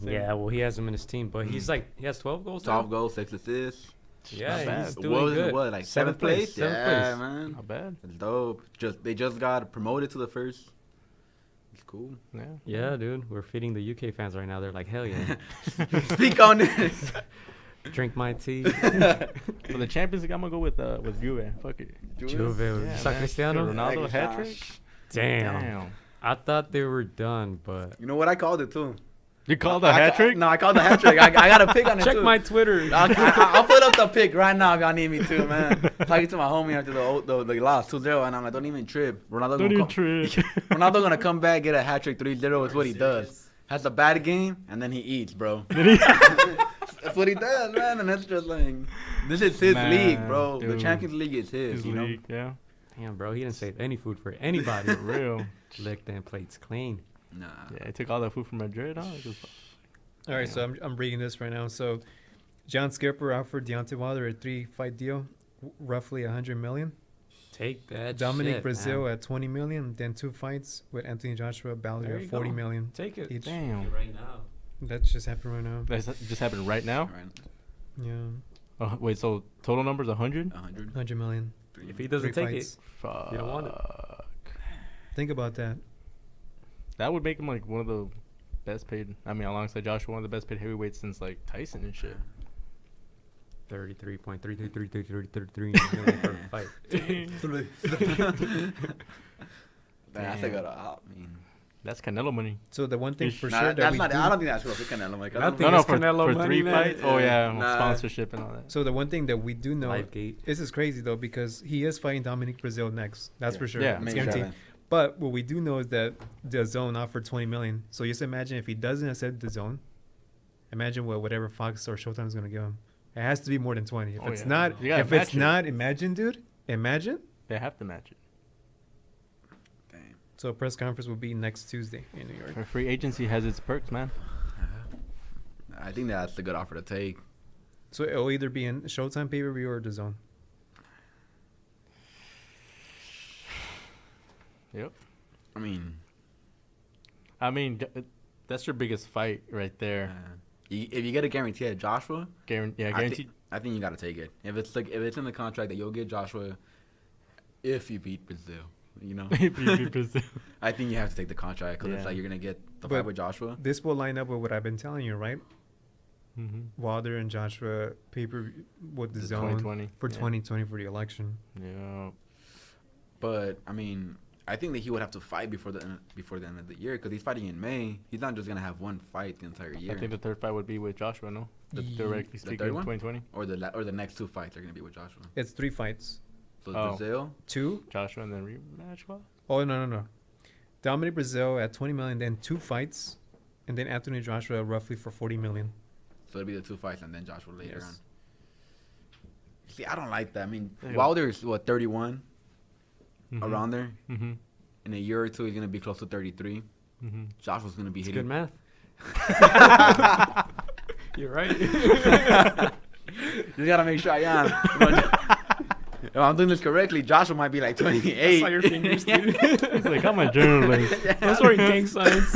Yeah, well, he has him in his team, but he's like he has 12 goals. now? 12 goals, 6 assists. Yeah, Not bad. he's The doing Wolves good. in what, like Seventh 7th place? Seventh Yeah, place. man. Not bad. It's dope. They just got promoted to the first. It's cool. Yeah. Yeah, dude, we're feeding the UK fans right now. They're like, hell yeah, Speak on this. drink my tea. For the Champions League, I'm gonna go with Juve. Fuck it. Juve, Yeah, Sa man. Cristiano. Ronaldo Like, hat trick. Damn. I thought they were done, but You know what? I called it too. You called a hat trick? No, I called the hat trick. I got a pick on it check too. my Twitter. I'll put up the pick right now if y'all need me to, man. Talking to my homie after the loss 2-0, and I'm like, don't even trip. Ronaldo Don't gonna even come, trip. Ronaldo gonna come back, get a hat trick 3-0 is what he does. Has a bad game, and then he eats, bro. That's what he does, man. And that's just like, this is his Man, league, bro. The dude. Champions League is his, His you know? league, yeah. Damn, bro, he didn't save any food for anybody. For real. Lick them plates clean. Nah. Yeah, he took all that food from Madrid, huh? All right, so I'm reading this right now. So, John Skipper offered Deontay Wilder a 3-fight deal, roughly $100 million. Take that. Dominic shit, Brazil man. at $20 million. Then 2 fights with Anthony Joshua, There Ballier you at $40 go. million Take it. each. Damn. Right now. That just happened right now. That just happened right now? Right. Yeah, Wait, so total number's 100? 100. $100 million. If he doesn't 3 take fights. Fuck. You don't want it. Think about that. That would make him like one of the best paid. I mean, alongside Joshua, one of the best paid heavyweights since like Tyson and shit. 33.333333 per fight. That's a good I mean, That's Canelo money. So the one thing Ish. for nah, sure that's we not. do, I don't think that's real for Canelo. Like, I Nothing. don't Think No, it's for Canelo money, 3 man. fights? Oh, yeah. Nah. Sponsorship and all that. so the one thing that we do know, Lifegate. this is crazy though, because he is fighting Dominic Brazil next. That's for sure. Yeah, It's May guaranteed. 7th. But what we do know is that the zone offered $20 million. So just imagine if he doesn't accept the zone. Imagine whatever Fox or Showtime is going to give him. It has to be more than 20. If Oh, it's yeah. not, You gotta if it's match it. not, imagine, dude. Imagine. They have to match it. Damn. So a press conference will be next Tuesday in New York. Our free agency has its perks, man. I think that's a good offer to take. So it'll either be in Showtime pay-per-view or the Zone. Yep. I mean, that's your biggest fight right there. if you get a guarantee at Joshua, Guaranteed. I think you got to take it. If it's in the contract that you'll get Joshua if you beat Brazil, you know. If you beat Brazil. I think you have to take the contract because it's like you're gonna get the fight with Joshua. This will line up with what I've been telling you, right? Mm-hmm. Wilder and Joshua pay-per-view with the Zone 2020. for 2020 for the election. Yeah. But I mean, I think that he would have to fight before the end of the year because he's fighting in May. He's not just gonna have one fight the entire year. I think the third fight would be with Joshua, no? Directly speaking, third one? 2020. Or the next two fights are gonna be with Joshua. It's 3 fights. So it's Brazil, 2. Joshua and then rematch. Well, Oh no. Dominate Brazil at 20 million, then 2 fights, and then Anthony Joshua roughly for 40 million. so it'll be the 2 fights and then Joshua later Yes. on. See, I don't like that. I mean, There you go. Wilder's 31 around there. Mm-hmm. In a year or two, he's gonna be close to 33. Mm-hmm. Joshua's gonna be It's hitting. good math. You're right. Just gotta make sure I am. If I'm doing this correctly, Joshua might be like 28. I saw your fingers, dude. It's like, I'm a journalist. I'm sorry, gang signs.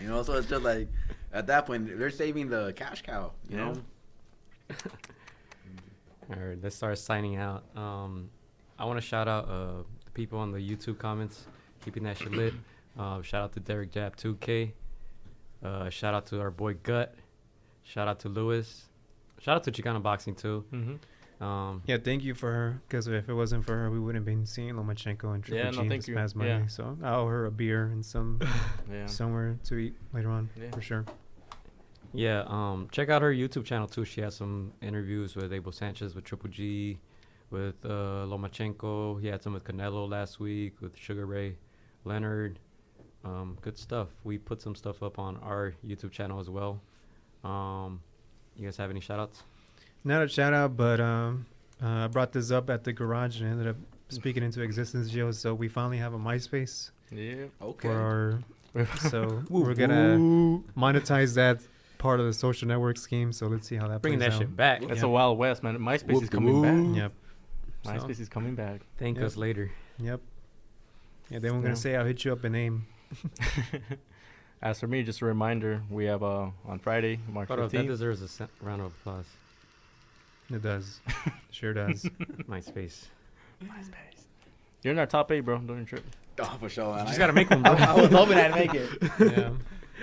You know, so it's just like at that point they're saving the cash cow. You know. All right, let's start signing out. I want to shout out the people on the YouTube comments, keeping that shit lit. Shout out to Derek Jab 2K. Shout out to our boy Gut. Shout out to Lewis. Shout out to Chicano Boxing too. Mm-hmm. Yeah, thank you for her, because if it wasn't for her, we wouldn't have been seeing Lomachenko and Triple G thank this you. past Monday. Yeah. So I owe her a beer and somewhere to eat later on, for sure. Yeah, check out her YouTube channel too. She has some interviews with Abel Sanchez, with Triple G, with Lomachenko. He had some with Canelo last week, with Sugar Ray Leonard. Good stuff. We put some stuff up on our YouTube channel as well. You guys have any shout outs? Not a shout out, but I brought this up at the garage and ended up speaking into existence, Joe. So we finally have a MySpace. Yeah. Okay. For our, so we're gonna monetize that part of the social network scheme. So let's see how that Bringing plays that out. shit back. That's a Wild West, man. MySpace is coming back. Yep. MySpace is coming back. Thank us later. Yep. Yeah, then we're gonna say I'll hit you up and name. As for me, just a reminder, we have on Friday, March That 15th. deserves a round of applause. It does. Sure does. MySpace. You're in our top 8, bro. Don't trip. Oh, for sure. Man. You just gotta make one, bro. I was hoping I'd make it. Yeah.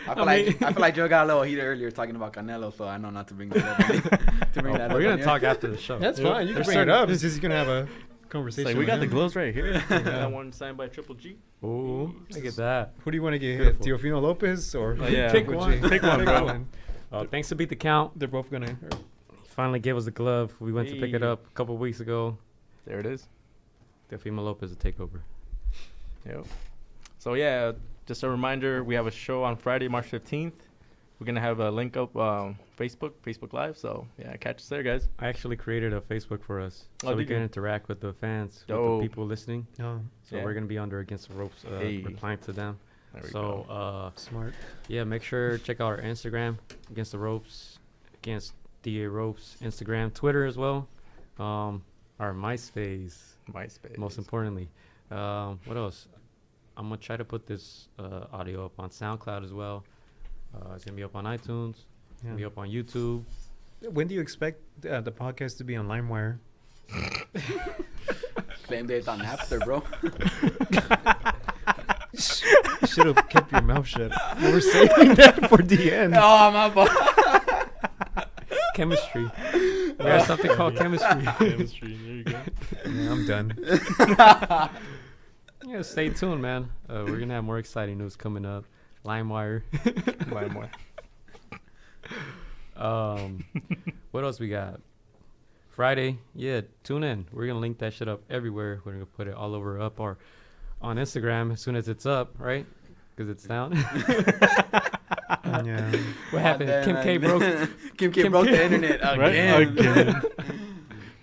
I feel like Joe got a little heated earlier talking about Canelo, so I know not to bring that up. We're gonna talk after the show. That's fine. You can bring it up. It's just gonna have a It's conversation. like, we with got the him. gloves right here. That one signed by Triple G. Ooh, look at that. Who do you want to get hit? Beautiful. Teofimo Lopez or Yeah. Pick Triple one. G? Pick one, bro. Thanks to Beat the Count. They're both gonna. He finally gave us the glove. We went to pick it Hey. up a couple weeks ago. There it is. Teofimo Lopez to take over. Yep. So, yeah, just a reminder, we have a show on Friday, March 15th. We're going to have a link up Facebook Live. So, yeah, catch us there, guys. I actually created a Facebook for us so Oh, we did can you? interact with the fans, with Dope. the people listening. Oh, So Yeah. we're gonna be under Against the Ropes, Hey. replying to them. There we So go. smart. yeah, make sure check out our Instagram, Against the Ropes, Against DA Ropes, Instagram, Twitter as well. Our MySpace, MySpace. most importantly. What else? I'm gonna try to put this audio up on SoundCloud as well. It's gonna be up on iTunes. It's gonna be up on YouTube. When do you expect the podcast to be on LimeWire? Same day it's on Napster, bro. You should have kept your mouth shut. We were saving that for the end. Oh, my bad. Chemistry. We got something called chemistry. Chemistry. There you go. Yeah, I'm done. Yeah, stay tuned, man. We're gonna have more exciting news coming up. LimeWire. LimeWire. What else we got? Friday, yeah, tune in. We're gonna link that shit up everywhere. We're gonna put it all over up or on Instagram as soon as it's up, right? Because it's down. Yeah. What happened? Kim K broke. Kim K broke the internet Right? again. Again.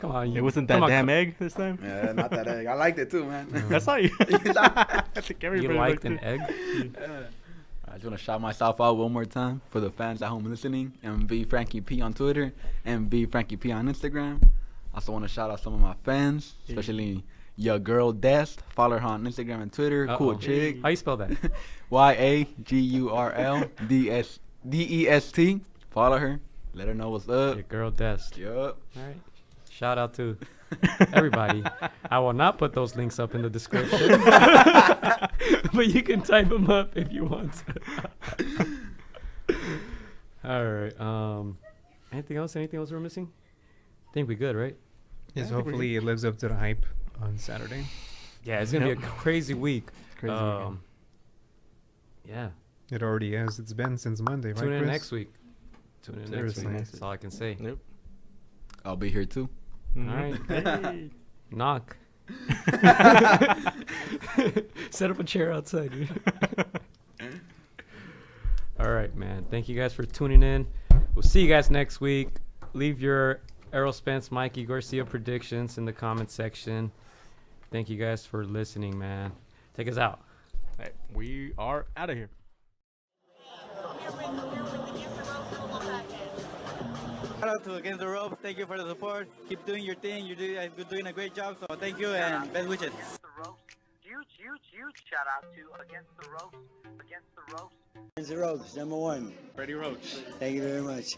Come on, It wasn't come that on, damn egg this time? Yeah, not that egg. I liked it too, man. That's how you. I think You everybody liked liked an it. egg? I just want to shout myself out one more time for the fans at home listening. MV Frankie P on Twitter, MV Frankie P on Instagram. Also want to shout out some of my fans, especially your girl Dest. Follow her on Instagram and Twitter. Cool chick. How you spell that? YAGURLDEST. Follow her. Let her know what's up. Your girl Desk. Yup. All right. Shout out to everybody. I will not put those links up in the description, but you can type them up if you want to. All right. Anything else? Anything else we're missing? I think we good, right? Yes, hopefully it lives up to the hype on Saturday. Yeah, it's gonna be a crazy week. Crazy weekend. Yeah. It already is. It's been since Monday, right, Tune in Chris? next week. Tune in next Seriously. week. That's all I can say. Yep. I'll be here too. All right. Knock. Set up a chair outside, dude. All right, man. Thank you guys for tuning in. We'll see you guys next week. Leave your Errol Spence, Mikey Garcia predictions in the comment section. Thank you guys for listening, man. Take us out. All right, we are out of here. Shout out to Against the Ropes. Thank you for the support. Keep doing your thing. You're doing a great job. So thank you and best wishes. Against the ropes. Huge shout out to Against the Ropes. Against the Ropes. Against the Ropes, number one. Freddie Roach. Thank you very much.